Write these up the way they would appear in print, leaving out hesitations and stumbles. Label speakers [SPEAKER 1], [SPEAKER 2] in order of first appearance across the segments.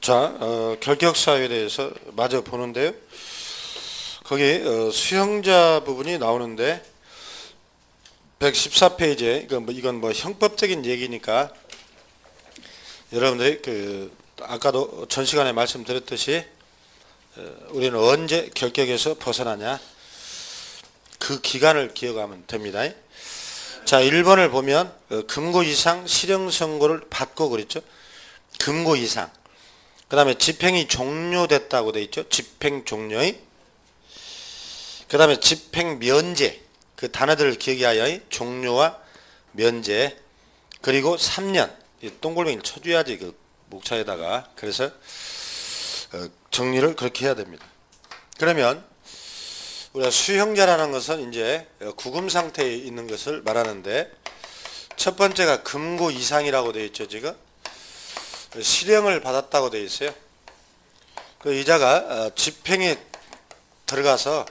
[SPEAKER 1] 자, 결격사유에 대해서 마저 보는데요. 거기 수형자 부분이 나오는데 114페이지에 이건 뭐 형법적인 얘기니까 여러분들이 아까도 전 시간에 말씀드렸듯이 우리는 언제 결격에서 벗어나냐 그 기간을 기억하면 됩니다. 자, 1번을 보면 금고 이상 실형 선고를 받고 그랬죠. 금고 이상. 그 다음에 집행이 종료됐다고 돼 있죠. 집행 종료의. 그 다음에 집행 면제. 그 단어들을 기억하여 종료와 면제. 그리고 3년. 동글뱅이를 쳐줘야지 그 목차에다가. 그래서 정리를 그렇게 해야 됩니다. 그러면 우리가 수형자라는 것은 이제 구금 상태에 있는 것을 말하는데 첫 번째가 금고 이상이라고 되어 있죠. 지금 실형을 받았다고 되어 있어요. 그 이자가 집행에 들어가서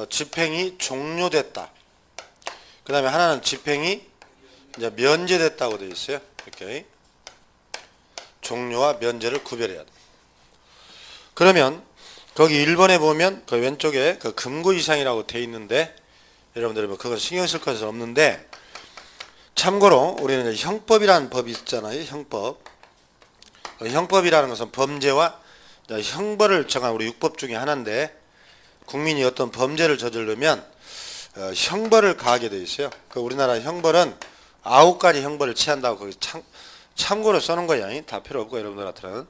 [SPEAKER 1] 집행이 종료됐다. 그 다음에 하나는 집행이 이제 면제됐다고 되어 있어요. 이렇게 종료와 면제를 구별해야 돼. 그러면 거기 1번에 보면 그 왼쪽에 그 금고 이상이라고 되어 있는데 여러분들이 뭐 그건 신경 쓸 것은 없는데 참고로 우리는 형법이라는 법이 있잖아요. 형법. 형법이라는 것은 범죄와 형벌을 정한 우리 육법 중에 하나인데 국민이 어떤 범죄를 저지르면 형벌을 가하게 되어 있어요. 그 우리나라 형벌은 9가지 형벌을 취한다고 거기 참고로 써놓은 거야. 다 필요 없고 여러분들한테는.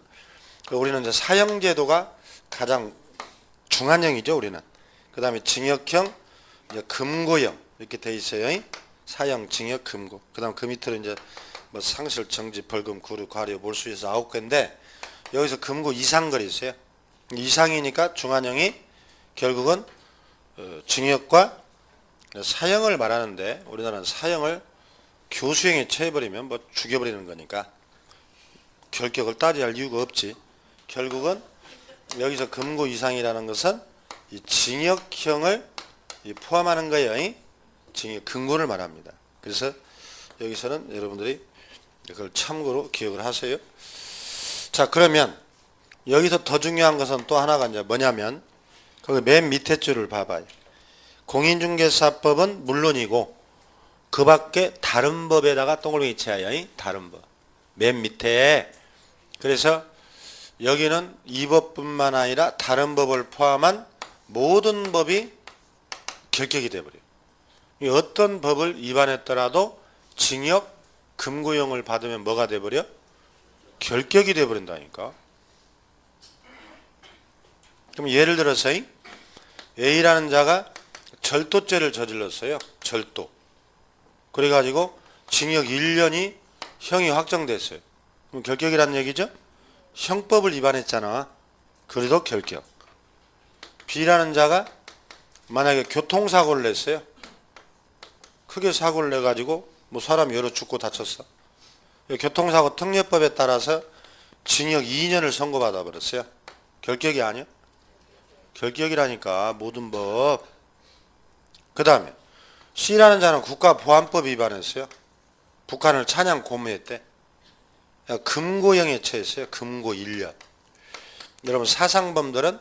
[SPEAKER 1] 우리는 이제 사형제도가 가장 중한형이죠. 우리는. 그 다음에 징역형, 이제 금고형 이렇게 돼 있어요. 사형, 징역, 금고. 그 다음 그 밑으로 이제 뭐 상실, 정지, 벌금, 구류, 과료, 몰수에서 9개인데 여기서 금고 이상거리 있어요. 이상이니까 중한형이 결국은 징역과 사형을 말하는데 우리나라는 사형을 교수형에 처해버리면 뭐 죽여버리는 거니까 결격을 따져야 할 이유가 없지. 결국은 여기서 금고 이상이라는 것은 이 징역형을 포함하는 거예요. 징역 금고를 말합니다. 그래서 여기서는 여러분들이 그걸 참고로 기억을 하세요. 자, 그러면 여기서 더 중요한 것은 또 하나가 이제 뭐냐면 거기 맨 밑에 줄을 봐봐요. 공인중개사법은 물론이고 그 밖에 다른 법에다가 동글뱅이 쳐야 다른 법. 맨 밑에. 그래서 여기는 이 법뿐만 아니라 다른 법을 포함한 모든 법이 결격이 돼버려요. 어떤 법을 위반했더라도 징역, 금고형을 받으면 뭐가 돼버려? 결격이 돼버린다니까. 그럼 예를 들어서 A라는 자가 절도죄를 저질렀어요. 절도. 그래가지고 징역 1년이 형이 확정됐어요. 그럼 결격이란 얘기죠? 형법을 위반했잖아. 그래도 결격. B라는 자가 만약에 교통사고를 냈어요. 크게 사고를 내가지고 뭐 사람 여러 죽고 다쳤어. 교통사고 특례법에 따라서 징역 2년을 선고받아 버렸어요. 결격이 아니야? 결격이라니까 모든 법. 그 다음에 C라는 자는 국가보안법 위반했어요. 북한을 찬양 고무했대. 금고형에 처했어요. 금고 1년. 여러분 사상범들은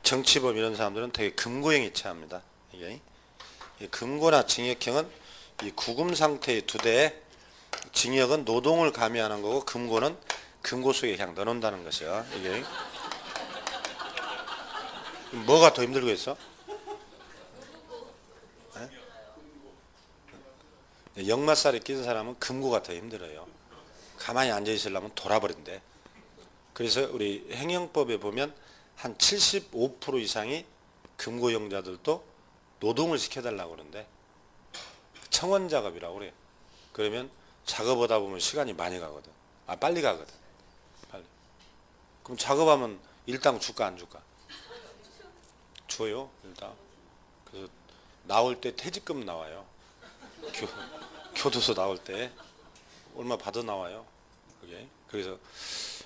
[SPEAKER 1] 정치범 이런 사람들은 되게 금고형에 처합니다. 이게 금고나 징역형은 이 구금 상태의 두 대에 징역은 노동을 가미하는 거고 금고는 금고 속에 그냥 넣어놓는다는 것이요. 이게 뭐가 더 힘들겠어? 역마살이 낀 사람은 금고가 더 힘들어요. 가만히 앉아 있으려면 돌아버린대. 그래서 우리 행영법에 보면 한 75% 이상이 금고형자들도 노동을 시켜달라고 그러는데 청원 작업이라고 그래요. 그러면 작업하다 보면 시간이 많이 가거든. 빨리 가거든. 빨리. 그럼 작업하면 일당 줄까 안 줄까? 줘요. 일당. 그래서 나올 때 퇴직금 나와요. 교도소 나올 때 얼마 받아 나와요. 그게. 그래서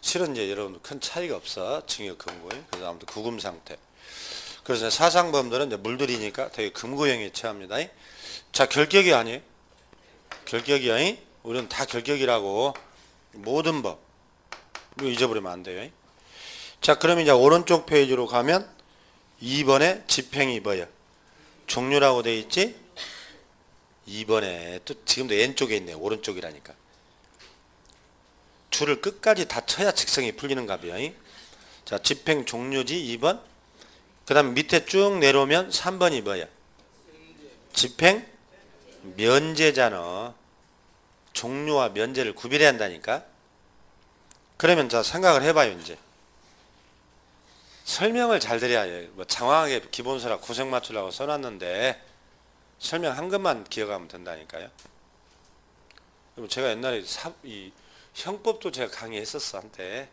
[SPEAKER 1] 실은 이제 여러분들 큰 차이가 없어. 징역 금고에. 그래서 아무튼 구금 상태. 그래서 사상범들은 이제 물들이니까 되게 금고형에 처합니다. 자, 결격이 아니에요. 결격이 우리는 다 결격이라고 모든 법. 이거 잊어버리면 안 돼요. 자, 그럼 이제 오른쪽 페이지로 가면 2번에 집행이 뭐야? 종료라고 돼 있지? 2번에 또 지금도 왼쪽에 있네. 오른쪽이라니까. 줄을 끝까지 다 쳐야 직성이 풀리는가 봐요. 자, 집행 종료지 2번. 그 다음에 밑에 쭉 내려오면 3번이 뭐야? 집행 면제잖아. 종료와 면제를 구별해야 한다니까. 그러면 자, 생각을 해봐요. 이제 설명을 잘 드려야 해요. 뭐 장황하게 기본서라 구색 맞추려고 써놨는데 설명 한 것만 기억하면 된다니까요. 그럼 제가 옛날에 이 형법도 제가 강의했었어. 한때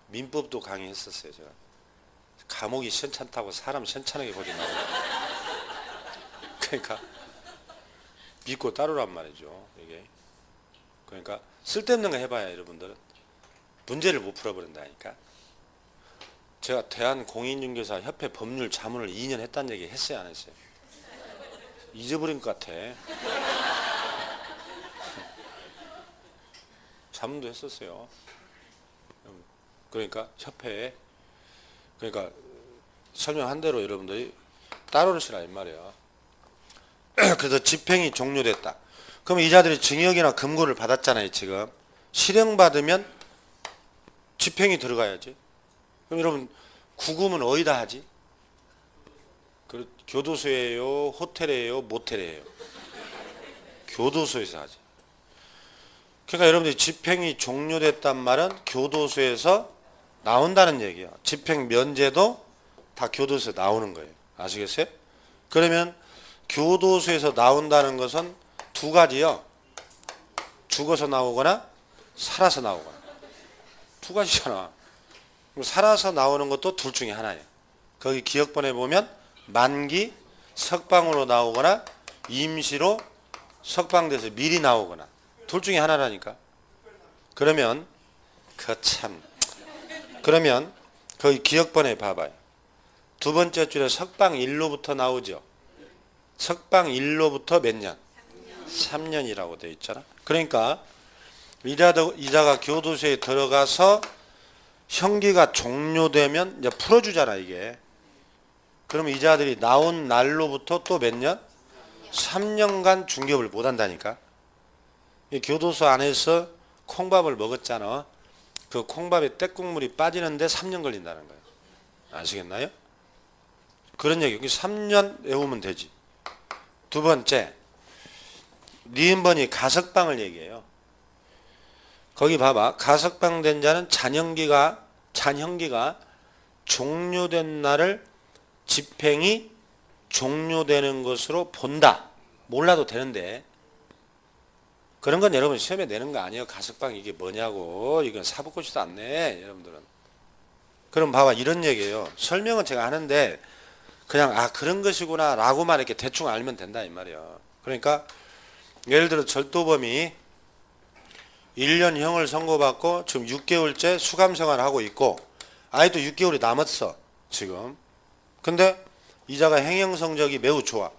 [SPEAKER 1] 민법도 강의했었어요. 제가 감옥이 시원찮다고 사람 시원찮게 보지 말고. 그러니까 믿고 따르란 말이죠. 이게 그러니까 쓸데없는 거 해봐야 여러분들은 문제를 못 풀어버린다니까. 제가 대한공인중개사 협회 법률 자문을 2년 했다는 얘기 했어요, 안 했어요? 잊어버린 것 같아. 자문도 했었어요. 그러니까 협회에 그러니까 설명한 대로 여러분들이 따르시라 이 말이야. 그래서 집행이 종료됐다. 그럼 이자들이 징역이나 금고를 받았잖아요. 지금 실형받으면 집행이 들어가야지. 그럼 여러분 구금은 어디다 하지? 교도소예요, 호텔이에요, 모텔이에요? 교도소에서 하지. 그러니까 여러분들이 집행이 종료됐단 말은 교도소에서 나온다는 얘기야. 집행 면제도 다 교도소에 나오는 거예요. 아시겠어요? 그러면 교도소에서 나온다는 것은 두 가지요. 죽어서 나오거나 살아서 나오거나. 두 가지잖아. 살아서 나오는 것도 둘 중에 하나예요. 거기 기억본에 보면 만기 석방으로 나오거나 임시로 석방돼서 미리 나오거나 둘 중에 하나라니까. 그러면 그러면 거기 기억본에 봐봐요. 두 번째 줄에 석방일로부터 나오죠. 석방일로부터 몇 년? 3년이라고 되어 있잖아. 그러니까 이자가 교도소에 들어가서 형기가 종료되면 이제 풀어주잖아 이게. 그러면 이자들이 나온 날로부터 또 몇 년? 3년간 중개업을 못한다니까. 교도소 안에서 콩밥을 먹었잖아. 그 콩밥에 떼국물이 빠지는데 3년 걸린다는 거예요. 아시겠나요? 그런 얘기. 3년 외우면 되지. 두 번째, 니은번이 가석방을 얘기해요. 거기 봐봐. 가석방된 자는 잔형기가 종료된 날을 집행이 종료되는 것으로 본다. 몰라도 되는데 그런 건 여러분 시험에 내는 거 아니에요. 가석방 이게 뭐냐고. 이건 사법고시도 안 내. 여러분들은. 그럼 봐봐. 이런 얘기예요. 설명은 제가 하는데 그냥 그런 것이구나 라고만 이렇게 대충 알면 된다 이 말이야. 그러니까 예를 들어 절도범이 1년 형을 선고받고 지금 6개월째 수감생활을 하고 있고 아직도 6개월이 남았어 지금. 근데 이자가 행형 성적이 매우 좋아.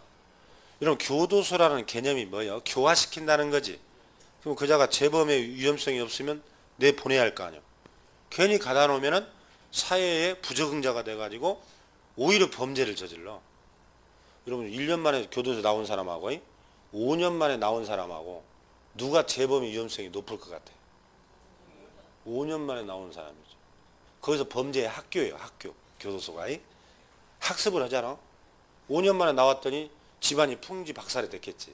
[SPEAKER 1] 이런 교도소라는 개념이 뭐예요? 교화시킨다는 거지. 그럼 그자가 재범의 위험성이 없으면 내보내야 할 거 아니야. 괜히 가다 놓으면은 사회의 부적응자가 돼가지고 오히려 범죄를 저질러. 여러분 1년 만에 교도소 나온 사람하고 5년 만에 나온 사람하고 누가 재범의 위험성이 높을 것 같아? 5년 만에 나온 사람이죠. 거기서 범죄의 학교예요. 학교. 교도소가. 학습을 하잖아. 5년 만에 나왔더니 집안이 풍지박살이 됐겠지.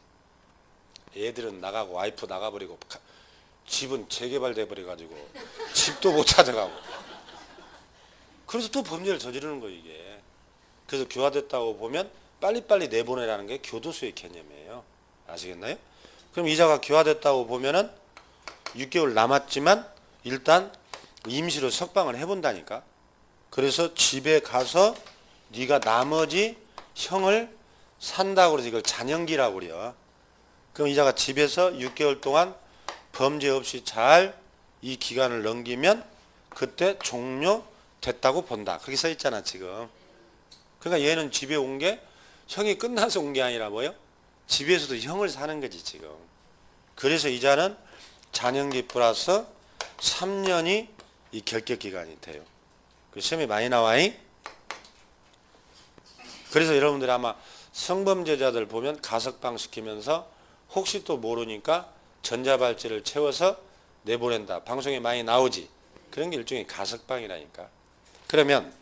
[SPEAKER 1] 애들은 나가고 와이프 나가버리고 집은 재개발돼 버려가지고 집도 못 찾아가고. 그래서 또 범죄를 저지르는 거예요 이게. 그래서 교화됐다고 보면 빨리빨리 내보내라는 게 교도소의 개념이에요. 아시겠나요? 그럼 이자가 교화됐다고 보면은 6개월 남았지만 일단 임시로 석방을 해본다니까. 그래서 집에 가서 네가 나머지 형을 산다고 그래서 이걸 잔형기라고 그래요. 그럼 이자가 집에서 6개월 동안 범죄 없이 잘 이 기간을 넘기면 그때 종료됐다고 본다. 그렇게 써 있잖아 지금. 그러니까 얘는 집에 온 게 형이 끝나서 온 게 아니라 뭐요? 집에서도 형을 사는 거지 지금. 그래서 이자는 잔형기 플러스 3년이 이 결격 기간이 돼요. 그 시험이 많이 나와잉. 그래서 여러분들이 아마 성범죄자들 보면 가석방 시키면서 혹시 또 모르니까 전자발찌를 채워서 내보낸다. 방송에 많이 나오지. 그런 게 일종의 가석방이라니까. 그러면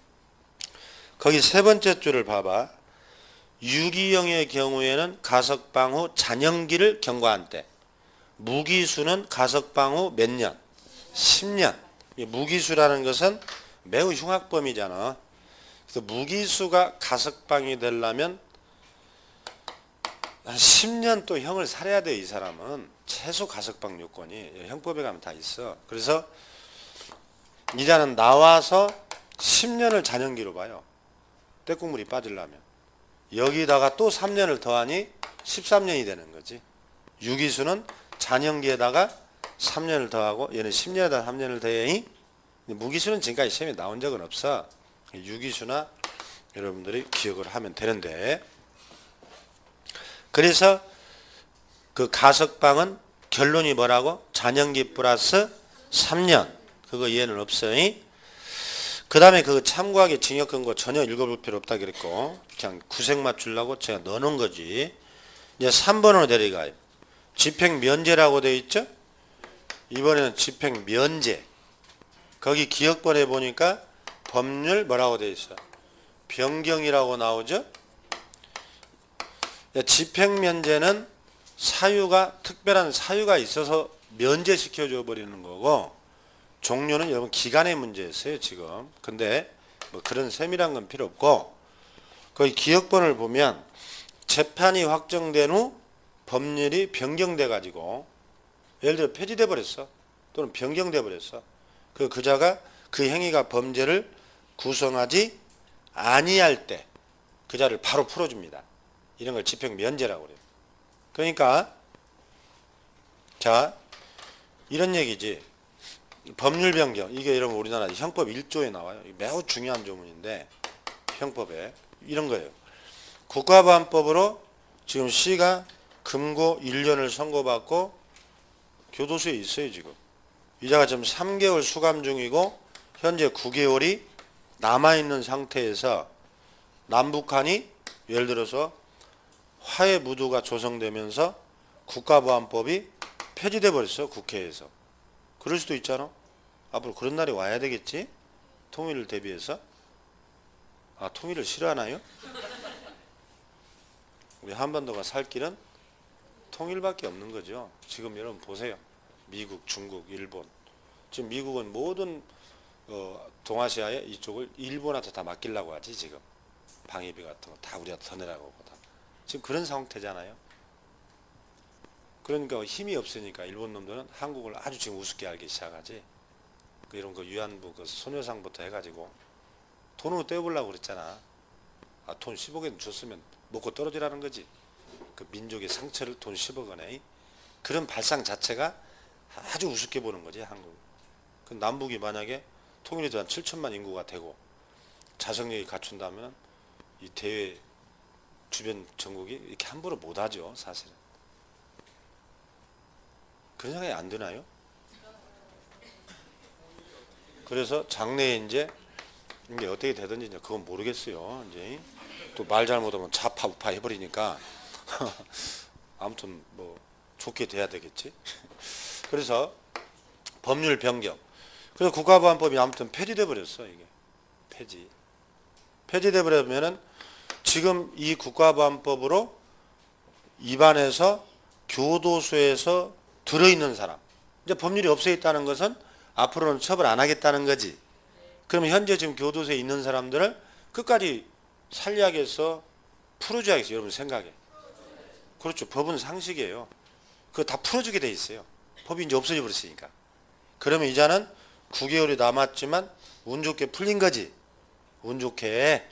[SPEAKER 1] 거기 세 번째 줄을 봐봐. 유기형의 경우에는 가석방 후 잔영기를 경과한 때. 무기수는 가석방 후 몇 년? 10년. 무기수라는 것은 매우 흉악범이잖아. 그래서 무기수가 가석방이 되려면 한 10년 또 형을 살아야 돼. 이 사람은 최소 가석방 요건이 형법에 가면 다 있어. 그래서 이자는 나와서 10년을 잔영기로 봐요. 떼국물이 빠지려면. 여기다가 또 3년을 더하니 13년이 되는 거지. 유기수는 잔영기에다가 3년을 더하고 얘는 10년에다 3년을 더해니 무기수는 지금까지 시험에 나온 적은 없어. 유기수나 여러분들이 기억을 하면 되는데, 그래서 그 가석방은 결론이 뭐라고? 잔영기 플러스 3년. 그거 이해는 없어요. 그 다음에 그 참고하기 징역 근거 전혀 읽어볼 필요 없다 그랬고 그냥 구색 맞추려고 제가 넣어놓은 거지. 이제 3번으로 내려가요. 집행면제라고 되어 있죠. 이번에는 집행면제. 거기 기억번에 보니까 법률 뭐라고 되어 있어? 변경이라고 나오죠. 집행면제는 사유가 특별한 사유가 있어서 면제시켜 줘 버리는 거고, 종료는 여러분 기간의 문제였어요 지금. 근데 뭐 그런 세밀한 건 필요 없고, 거기 기억번을 보면 재판이 확정된 후 법률이 변경돼 가지고 예를 들어 폐지돼 버렸어, 또는 변경돼 버렸어. 그 그자가 그 행위가 범죄를 구성하지 아니할 때 그자를 바로 풀어줍니다. 이런 걸 집행면제라고 그래요. 그러니까 자 이런 얘기지. 법률 변경, 이게 여러분 우리나라 형법 1조에 나와요. 매우 중요한 조문인데 형법에 이런 거예요. 국가보안법으로 지금 C가 금고 1년을 선고받고 교도소에 있어요 지금. 이자가 지금 3개월 수감 중이고 현재 9개월이 남아있는 상태에서 남북한이 예를 들어서 화해 무드가 조성되면서 국가보안법이 폐지돼 버렸어 국회에서. 그럴 수도 있잖아. 앞으로 그런 날이 와야 되겠지. 통일을 대비해서. 아, 통일을 싫어하나요? 우리 한반도가 살 길은 통일밖에 없는 거죠. 지금 여러분 보세요. 미국, 중국, 일본. 지금 미국은 모든 동아시아의 이쪽을 일본한테 다 맡기려고 하지 지금. 방위비 같은 거 다 우리가 더 내라고 보다. 지금 그런 상태잖아요. 그러니까 힘이 없으니까 일본 놈들은 한국을 아주 지금 우습게 알기 시작하지. 이런 거 위안부 그 소녀상부터 해가지고 돈으로 떼어보려고 그랬잖아. 아, 돈 10억엔 줬으면 먹고 떨어지라는 거지. 그 민족의 상처를 돈 10억 원에. 그런 발상 자체가 아주 우습게 보는 거지 한국. 그 남북이 만약에 통일이 한 7천만 인구가 되고 자성력이 갖춘다면 이 대외 주변 전국이 이렇게 함부로 못하죠 사실은. 그런 생각이 안 드나요? 그래서 장래에 이제 이게 어떻게 되든지 이제 그건 모르겠어요. 이제 또 말 잘못하면 좌파 우파 해버리니까 아무튼 뭐 좋게 돼야 되겠지. 그래서 법률 변경. 그래서 국가보안법이 아무튼 폐지돼 버렸어 이게. 폐지돼 버리면은 지금 이 국가보안법으로 입안해서 교도소에서 들어있는 사람, 이제 법률이 없어 있다는 것은 앞으로는 처벌 안 하겠다는 거지. 그러면 현재 지금 교도소에 있는 사람들을 끝까지 살려야겠어, 풀어줘야겠어 여러분 생각에. 그렇죠. 법은 상식이에요. 그거 다 풀어주게 돼 있어요. 법이 이제 없어져 버렸으니까. 그러면 이자는 9개월이 남았지만 운 좋게 풀린 거지. 운 좋게.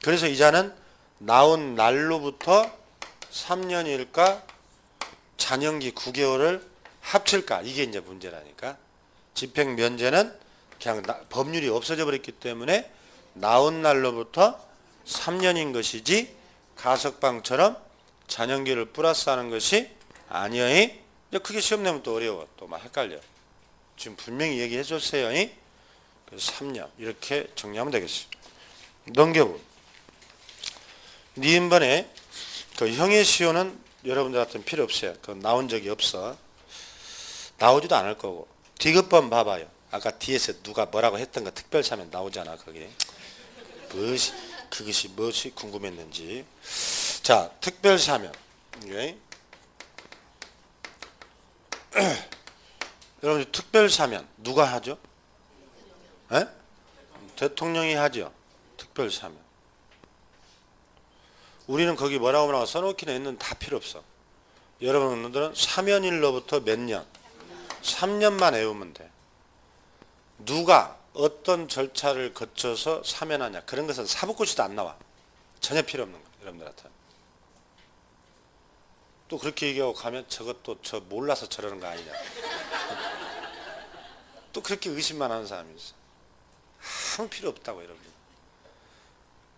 [SPEAKER 1] 그래서 이자는 나온 날로부터 3년일까 잔영기 9개월을 합칠까, 이게 이제 문제라니까. 집행면제는 그냥 법률이 없어져 버렸기 때문에 나온 날로부터 3년인 것이지 가석방처럼 잔영기를 플러스하는 것이 아니에요. 이제 그게 시험 내면 또 어려워. 또 막 헷갈려. 지금 분명히 얘기해 줬어요. 그래서 3년 이렇게 정리하면 되겠어요. 넘겨보. 니은번에 그 형의시효는 여러분들한테는 필요 없어요. 그건 나온 적이 없어. 나오지도 않을 거고. 디귿번 봐봐요. 아까 뒤에서 누가 뭐라고 했던 거 특별사면 나오잖아. 거기 그것이 무엇이 궁금했는지. 자, 특별사면. 오케이. 여러분 특별사면 누가 하죠? 에? 대통령이 하죠. 특별사면. 우리는 거기 뭐라고 써놓기는 했는데 다 필요 없어. 여러분들은 사면일로부터 몇 년? 3년만 외우면 돼. 누가 어떤 절차를 거쳐서 사면하냐. 그런 것은 사법고시도 안 나와. 전혀 필요 없는 거야. 여러분들한테. 또 그렇게 얘기하고 가면 저것도 저 몰라서 저러는 거 아니냐. 또 그렇게 의심만 하는 사람이 있어. 아무 필요 없다고 여러분.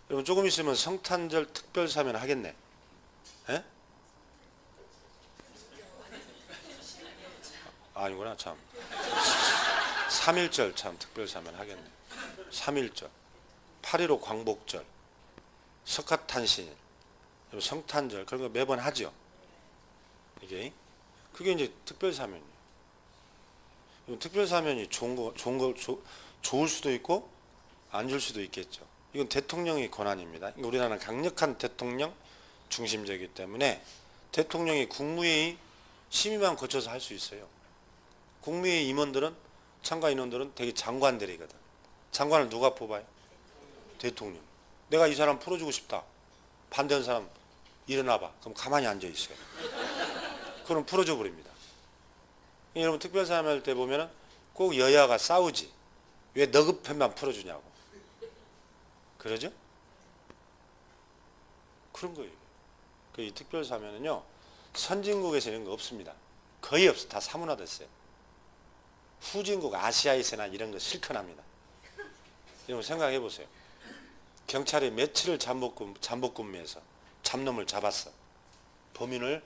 [SPEAKER 1] 여러분 조금 있으면 성탄절 특별사면 하겠네. 에? 아니구나 참. 3.1절 참 특별사면 하겠네. 3.1절 8.15 광복절 석가탄신 성탄절 그런 거 매번 하죠. 이게 그게 이제 특별사면이에요. 특별사면이 좋을 수도 있고 안 줄 수도 있겠죠. 이건 대통령의 권한입니다. 우리나라는 강력한 대통령 중심제이기 때문에 대통령이 국무회의 심의만 거쳐서 할 수 있어요. 국무회의 임원들은 참가 인원들은 되게 장관들이거든. 장관을 누가 뽑아요? 대통령. 내가 이 사람 풀어주고 싶다. 반대하는 사람 일어나봐. 그럼 가만히 앉아 있어요. 그럼 풀어줘 버립니다. 여러분 특별사면 할 때 보면은 꼭 여야가 싸우지. 왜 너그 편만 풀어주냐고. 그러죠? 그런 거예요. 이 특별사면은요 선진국에서 이런 거 없습니다. 거의 없어. 다 사문화됐어요. 후진국 아시아에서나 이런 거 실컷합니다. 여러분 생각해 보세요. 경찰이 며칠을 잠복근무해서 잡놈을 잡았어. 범인을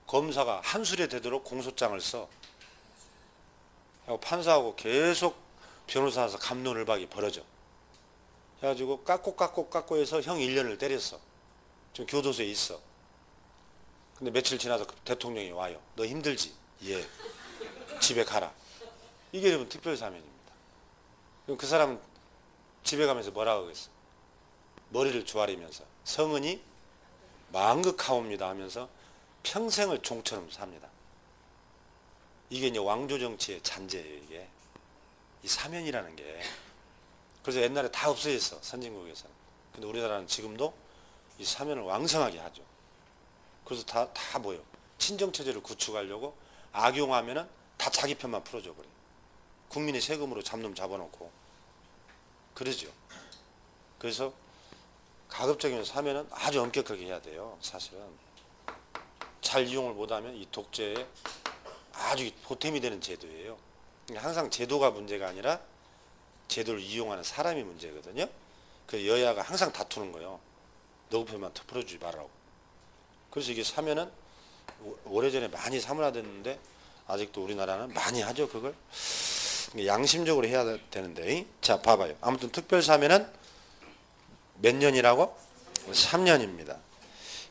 [SPEAKER 1] 검사가 한술에 되도록 공소장을 써. 판사하고 계속 변호사 와서 갑론을박이 벌어져. 해가지고 깎고 해서 형 1년을 때렸어. 지금 교도소에 있어. 근데 며칠 지나서 대통령이 와요. 너 힘들지? 예. 집에 가라. 이게 여러분 특별사면입니다. 그럼 그 사람은 집에 가면서 뭐라고 하겠어? 머리를 조아리면서 성은이 망극하옵니다 하면서 평생을 종처럼 삽니다. 이게 이제 왕조 정치의 잔재예요. 이게 이 사면이라는 게. 그래서 옛날에 다 없어졌어. 선진국에서는. 근데 우리나라는 지금도 이 사면을 왕성하게 하죠. 그래서 다 뭐요? 친정체제를 구축하려고 악용하면은 다 자기 편만 풀어줘 버려. 국민의 세금으로 잡놈 잡아놓고 그러죠. 그래서 가급적이면 사면은 아주 엄격하게 해야 돼요. 사실은 잘 이용을 못하면 이 독재에 아주 보탬이 되는 제도예요. 항상 제도가 문제가 아니라 제도를 이용하는 사람이 문제거든요. 그 여야가 항상 다투는 거예요. 너그 편만 풀어주지 말라고. 그래서 이게 사면은 오래전에 많이 사문화됐는데 아직도 우리나라는 많이 하죠. 그걸 양심적으로 해야 되는데. 자 봐봐요. 아무튼 특별사면은 몇 년이라고? 3년입니다.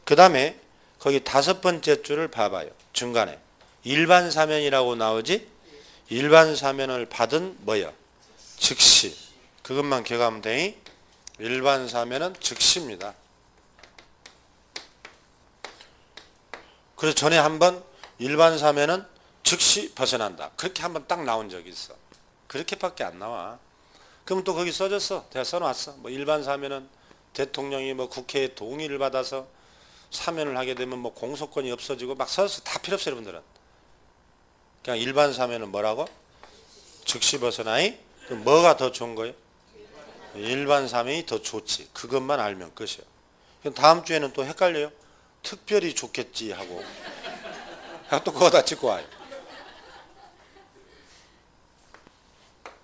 [SPEAKER 1] 그 다음에 거기 5번째 줄을 봐봐요. 중간에 일반사면이라고 나오지. 일반사면을 받은 뭐야? 즉시. 그것만 기억하면 돼. 일반사면은 즉시입니다. 그래서 전에 한번 일반사면은 즉시 벗어난다. 그렇게 한번 딱 나온 적이 있어. 그렇게밖에 안 나와. 그럼 또 거기 써졌어. 내가 써놨어. 뭐 일반사면은 대통령이 뭐 국회의 동의를 받아서 사면을 하게 되면 뭐 공소권이 없어지고 막 써서 다 필요 없어 여러분들은. 그냥 일반사면은 뭐라고? 즉시 벗어나이? 그럼 뭐가 더 좋은 거예요? 일반사면이 더 좋지. 그것만 알면 끝이에요. 그럼 다음 주에는 또 헷갈려요. 특별히 좋겠지 하고 또 그거 다 찍고 와요.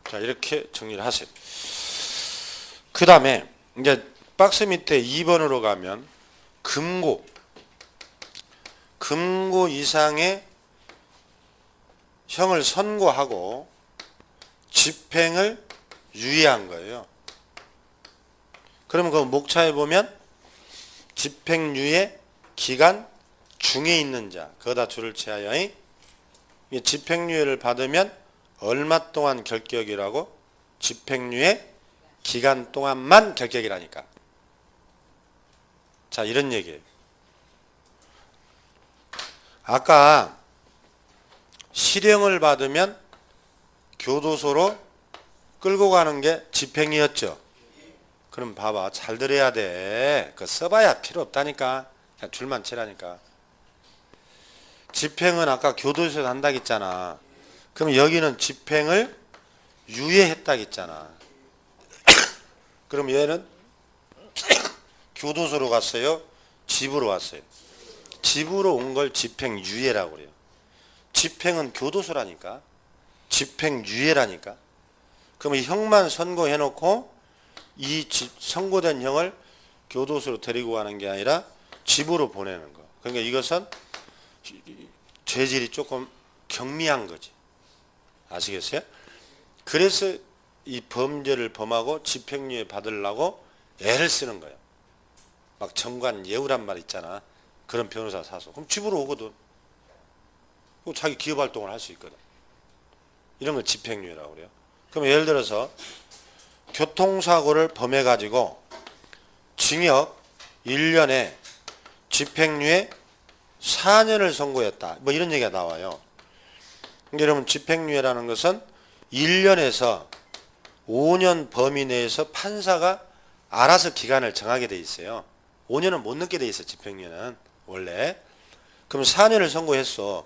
[SPEAKER 1] 자 이렇게 정리를 하세요. 그 다음에 이제 박스 밑에 2번으로 가면 금고 이상의 형을 선고하고 집행을 유예한 거예요. 그러면 그 목차에 보면 집행유예 기간 중에 있는 자, 거다 줄을 치하여 집행유예를 받으면 얼마 동안 결격이라고? 집행유예 기간 동안만 결격이라니까. 자, 이런 얘기예요. 아까 실형을 받으면 교도소로 끌고 가는 게 집행이었죠. 그럼 봐봐, 잘 들어야 돼. 그거 써봐야 필요 없다니까. 그냥 줄만 치라니까. 집행은 아까 교도소에서 한다고 했잖아. 그럼 여기는 집행을 유예했다고 했잖아. 그럼 얘는 교도소로 갔어요? 집으로 왔어요? 집으로 온 걸 집행유예라고 그래요. 집행은 교도소라니까. 집행유예라니까. 그러면 형만 선고해놓고 이 선고된 형을 교도소로 데리고 가는 게 아니라 집으로 보내는 거. 그러니까 이것은 죄질이 조금 경미한 거지. 아시겠어요? 그래서 이 범죄를 범하고 집행유예 받으려고 애를 쓰는 거예요. 막 정관 예우란 말 있잖아. 그런 변호사 사서. 그럼 집으로 오거든. 그럼 자기 기업활동을 할 수 있거든. 이런 걸 집행유예라고 그래요. 그럼 예를 들어서 교통사고를 범해가지고 징역 1년에 집행유예 4년을 선고했다. 뭐 이런 얘기가 나와요. 여러분 집행유예라는 것은 1년에서 5년 범위 내에서 판사가 알아서 기간을 정하게 돼 있어요. 5년은 못 넘게 돼 있어 집행유예는 원래. 그럼 4년을 선고했어.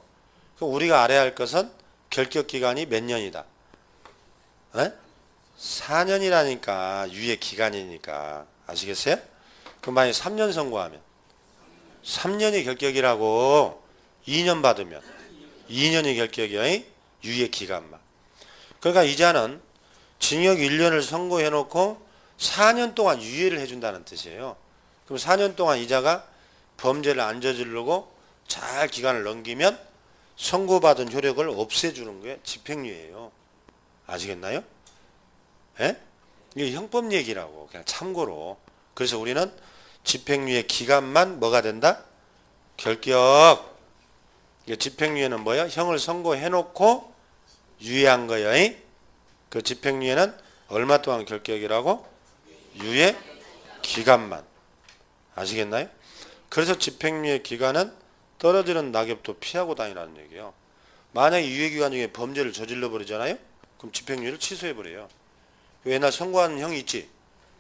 [SPEAKER 1] 그럼 우리가 알아야 할 것은 결격기간이 몇 년이다. 에? 4년이라니까 유예 기간이니까. 아시겠어요? 그럼 만약에 3년 선고하면 3년이 결격이라고. 2년 받으면 2년이 결격이야. 유예 기간만. 그러니까 이자는 징역 1년을 선고해놓고 4년 동안 유예를 해준다는 뜻이에요. 그럼 4년 동안 이자가 범죄를 안 저지르고 잘 기간을 넘기면 선고받은 효력을 없애주는 게 집행유예예요. 아시겠나요? 예? 이게 형법 얘기라고. 그냥 참고로. 그래서 우리는 집행유예 기간만 뭐가 된다? 결격. 집행유예는 뭐야? 형을 선고해놓고 유예한 거예요. 그 집행유예는 얼마 동안 결격이라고? 유예 기간만. 아시겠나요? 그래서 집행유예 기간은 떨어지는 낙엽도 피하고 다니라는 얘기예요. 만약에 유예기간 중에 범죄를 저질러 버리잖아요? 그럼 집행유예를 취소해버려요. 옛날 선고한 형이 있지?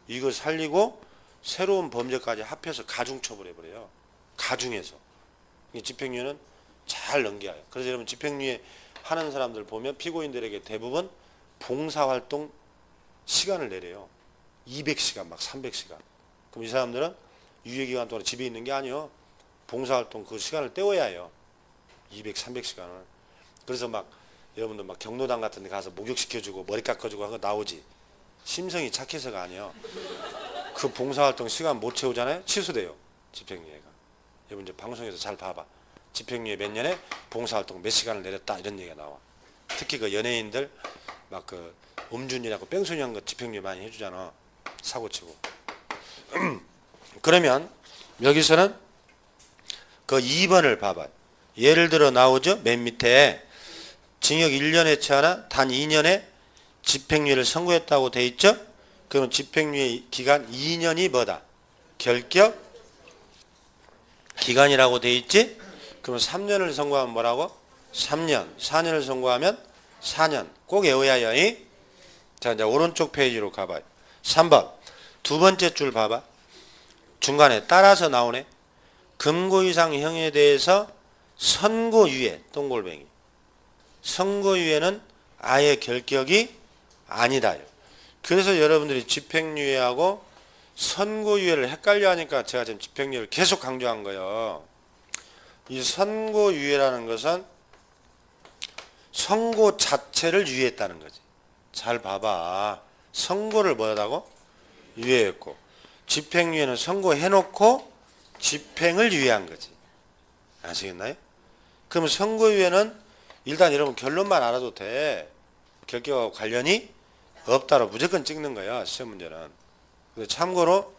[SPEAKER 1] 이걸 살리고 새로운 범죄까지 합해서 가중처벌해버려요. 가중해서. 집행유예는 잘 넘겨요. 그래서 여러분 집행유예 하는 사람들 보면 피고인들에게 대부분 봉사활동 시간을 내려요. 200시간 막 300시간. 그럼 이 사람들은 유예기간 동안 집에 있는 게 아니요. 봉사활동 그 시간을 때워야 해요. 200, 300시간을. 그래서 막 여러분들 막 경로당 같은 데 가서 목욕시켜주고 머리 깎아주고 한 거 나오지. 심성이 착해서가 아니에요. 그 봉사활동 시간 못 채우잖아요. 취소돼요. 집행유예가. 여러분 이제 방송에서 잘 봐봐. 집행유예 몇 년에 봉사활동 몇 시간을 내렸다 이런 얘기가 나와. 특히 그 연예인들 막 그 음주운전하고 뺑소니한 거 집행유예 많이 해주잖아. 사고치고. 그러면 여기서는 그 2번을 봐봐요. 예를 들어 나오죠. 맨 밑에 징역 1년에 처하나 단 2년에 집행유예를 선고했다고 돼 있죠. 그러면 집행유예 기간 2년이 뭐다? 결격 기간이라고 돼 있지. 그러면 3년을 선고하면 뭐라고? 3년. 4년을 선고하면 4년. 꼭 외워야 해요. 자, 이제 오른쪽 페이지로 가봐요. 3번. 두 번째 줄 봐봐. 중간에 따라서 나오네. 금고 이상 형에 대해서 선고유예, 똥골뱅이. 선고유예는 아예 결격이 아니다. 그래서 여러분들이 집행유예하고 선고유예를 헷갈려 하니까 제가 지금 집행유예를 계속 강조한 거예요. 이 선고유예라는 것은 선고 자체를 유예했다는 거지. 잘 봐봐. 선고를 뭐라고? 유예했고, 집행유예는 선고해놓고 집행을 유예한 거지. 아시겠나요? 그럼 선고유예는 일단 여러분 결론만 알아도 돼. 결격하고 관련이 없다로 무조건 찍는 거야, 시험 문제는. 근데 참고로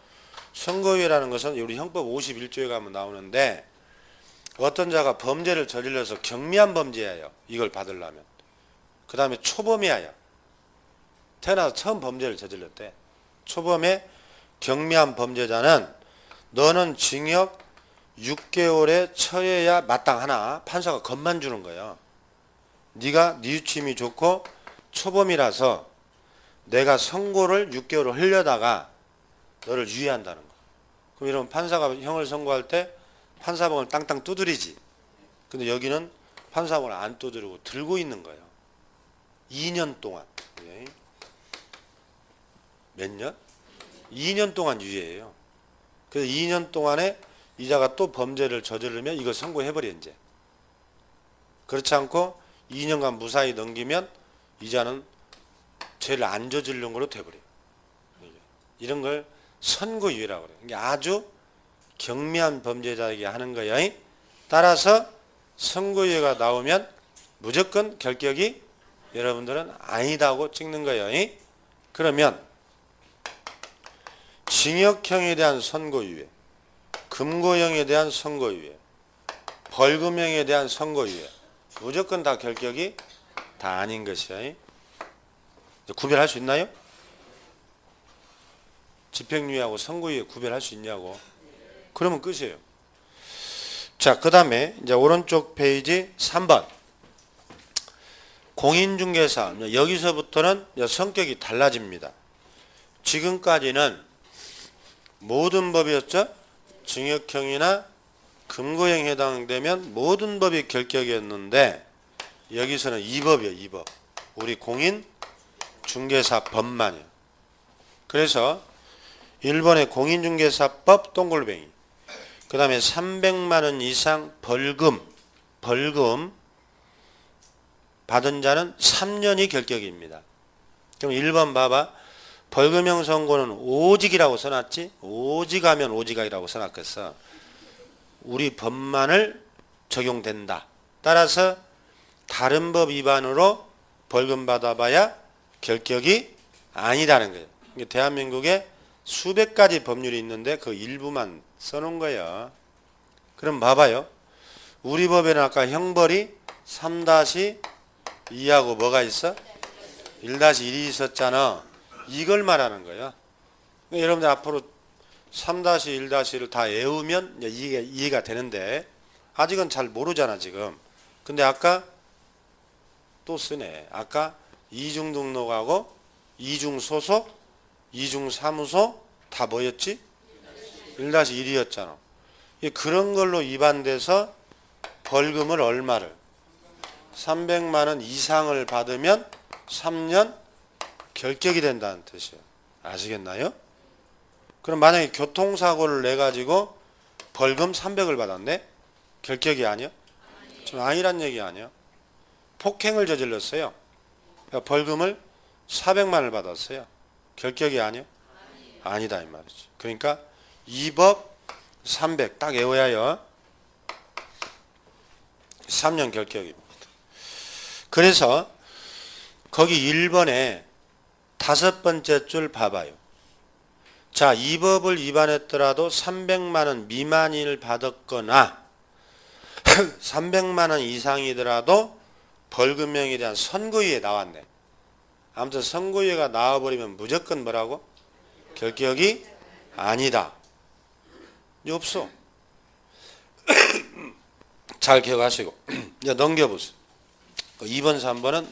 [SPEAKER 1] 선고유예라는 것은 우리 형법 51조에 가면 나오는데, 어떤 자가 범죄를 저질러서 경미한 범죄예요. 이걸 받으려면. 그 다음에 초범이야. 태어나서 처음 범죄를 저질렀대. 초범의 경미한 범죄자는 너는 징역 6개월에 처해야 마땅하나 판사가 겁만 주는 거예요. 네가 뉘우침이 좋고 초범이라서 내가 선고를 6개월을 하려다가 너를 유예한다는 거. 그럼 이러면 판사가 형을 선고할 때 판사봉을 땅땅 두드리지. 근데 여기는 판사봉을 안 두드리고 들고 있는 거예요. 2년 동안. 몇 년? 2년 동안 유예해요. 그래서 2년 동안에 이자가 또 범죄를 저지르면 이걸 선고해버려 이제. 그렇지 않고 2년간 무사히 넘기면 이자는 죄를 안 저지르는 걸로 돼버려요. 이런 걸 선고유예라고 그래요. 이게 아주 경미한 범죄자에게 하는 거야. 따라서 선고유예가 나오면 무조건 결격이 여러분들은 아니다고 찍는 거예요. 그러면 징역형에 대한 선고유예, 금고형에 대한 선고유예, 벌금형에 대한 선고유예 무조건 다 결격이 다 아닌 것이야. 구별할 수 있나요? 집행유예하고 선고유예 구별할 수 있냐고. 그러면 끝이에요. 자, 그 다음에 이제 오른쪽 페이지 3번. 공인중개사. 여기서부터는 성격이 달라집니다. 지금까지는 모든 법이었죠? 징역형이나 금고형에 해당되면 모든 법이 결격이었는데 여기서는 이 법이에요. 이 법. 우리 공인중개사 법만이에요. 그래서 1번의 공인중개사법 동글뱅이, 그 다음에 300만 원 이상 벌금 받은 자는 3년이 결격입니다. 그럼 1번 봐봐. 벌금형 선고는 오직이라고 써놨지? 오직하면 오직이라고 써놨겠어. 우리 법만을 적용된다. 따라서 다른 법 위반으로 벌금 받아봐야 결격이 아니다는 거예요. 대한민국에 수백 가지 법률이 있는데 그 일부만 써놓은 거예요. 그럼 봐봐요. 우리 법에는 아까 형벌이 3-2하고 뭐가 있어? 1-1이 있었잖아. 이걸 말하는 거예요. 여러분들 앞으로 3-1-1을 다 외우면 이게 이해가 되는데 아직은 잘 모르잖아 지금. 근데 아까 또 쓰네. 아까 이중등록하고 이중소속, 이중사무소 다 뭐였지? 1-1이었잖아. 그런 걸로 위반돼서 벌금을 얼마를? 300만 원 이상을 받으면 3년 결격이 된다는 뜻이에요. 아시겠나요? 그럼 만약에 교통사고를 내가지고 벌금 300을 받았네? 결격이 아니야? 좀 아니란 얘기 아니야? 폭행을 저질렀어요. 벌금을 400만을 받았어요. 결격이 아니야? 아니다 이 말이지. 그러니까 2법 300 딱 외워야요. 3년 결격입니다. 그래서 거기 1번에 5번째 줄 봐봐요. 자, 이 법을 위반했더라도 300만 원 미만을 받았거나 300만 원 이상이더라도 벌금형에 대한 선고유예 나왔네. 아무튼 선고유예가 나와버리면 무조건 뭐라고? 결격이 아니다. 없어. 잘 기억하시고 이제 넘겨보세요. 2번, 3번은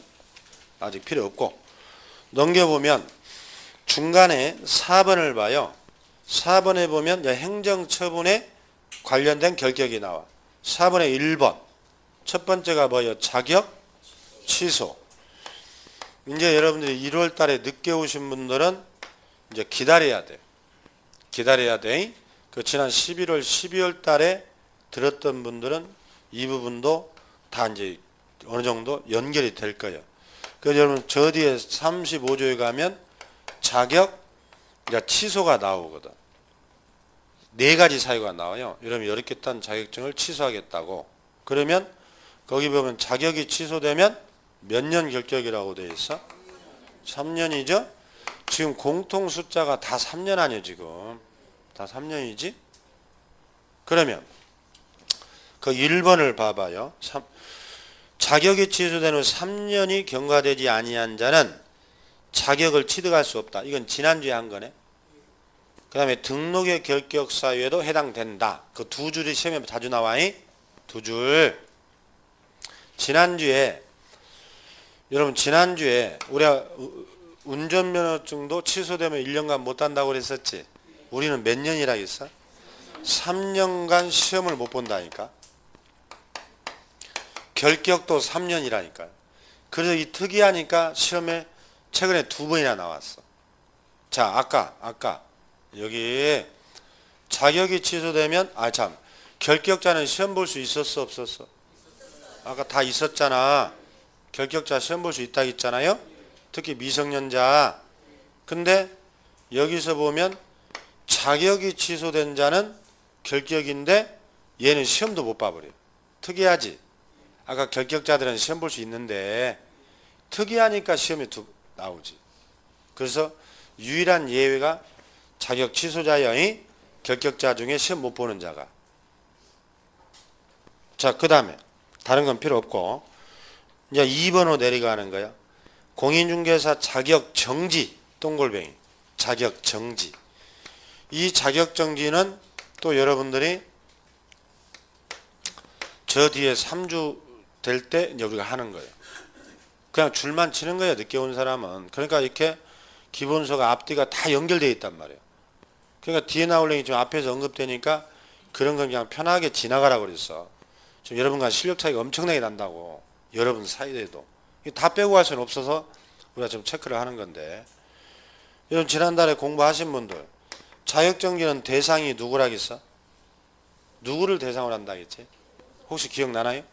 [SPEAKER 1] 아직 필요 없고 넘겨보면 중간에 4번을 봐요. 4번에 보면 행정처분에 관련된 결격이 나와. 4번에 1번 첫 번째가 뭐예요? 자격 취소. 이제 여러분들이 1월 달에 늦게 오신 분들은 이제 기다려야 돼. 기다려야 돼. 그 지난 11월, 12월 달에 들었던 분들은 이 부분도 다 이제 어느 정도 연결이 될 거예요. 그래서 여러분 저 뒤에 35조에 가면 자격 취소가 나오거든. 4가지 사유가 나와요. 여러분 이렇게 딴 자격증을 취소하겠다고. 그러면 거기 보면 자격이 취소되면 몇 년 결격이라고 되어 있어? 3년이죠? 지금 공통 숫자가 다 3년 아니에요, 지금. 다 3년이지? 그러면 그 1번을 봐봐요. 자격이 취소된 후 3년이 경과되지 아니한 자는 자격을 취득할 수 없다. 이건 지난주에 한 거네. 그 다음에 등록의 결격 사유에도 해당된다. 그 두 줄이 시험에 자주 나와. 두 줄. 지난주에 여러분 우리가 운전면허증도 취소되면 1년간 못 단다고 그랬었지. 우리는 몇 년이라 했어? 3년간 시험을 못 본다니까. 결격도 3년이라니까. 그래서 이 특이하니까 시험에 최근에 2번이나 나왔어. 자, 아까 여기 자격이 취소되면 결격자는 시험 볼 수 있었어 없었어? 아까 다 있었잖아. 결격자 시험 볼 수 있다고 했잖아요. 특히 미성년자. 근데 여기서 보면 자격이 취소된 자는 결격인데 얘는 시험도 못 봐버려요. 특이하지? 아까 결격자들은 시험 볼 수 있는데 특이하니까 시험에 나오지. 그래서 유일한 예외가 자격 취소자여. 결격자 중에 시험 못 보는 자가. 자, 그 다음에 다른 건 필요 없고 이제 2번으로 내려가는 거야. 공인중개사 자격 정지. 동글뱅이. 자격 정지. 이 자격 정지는 또 여러분들이 저 뒤에 3주 될 때 이제 우리가 하는 거예요. 그냥 줄만 치는 거예요. 늦게 온 사람은. 그러니까 이렇게 기본서가 앞뒤가 다 연결되어 있단 말이에요. 그러니까 뒤에 나올 내용이 좀 앞에서 언급되니까 그런 건 그냥 편하게 지나가라고 그랬어. 지금 여러분과 실력 차이가 엄청나게 난다고. 여러분 사이에도. 다 빼고 갈 수는 없어서 우리가 좀 체크를 하는 건데. 여러분 지난달에 공부하신 분들 자격정지는 대상이 누구라겠어? 누구를 대상으로 한다겠지? 혹시 기억나나요?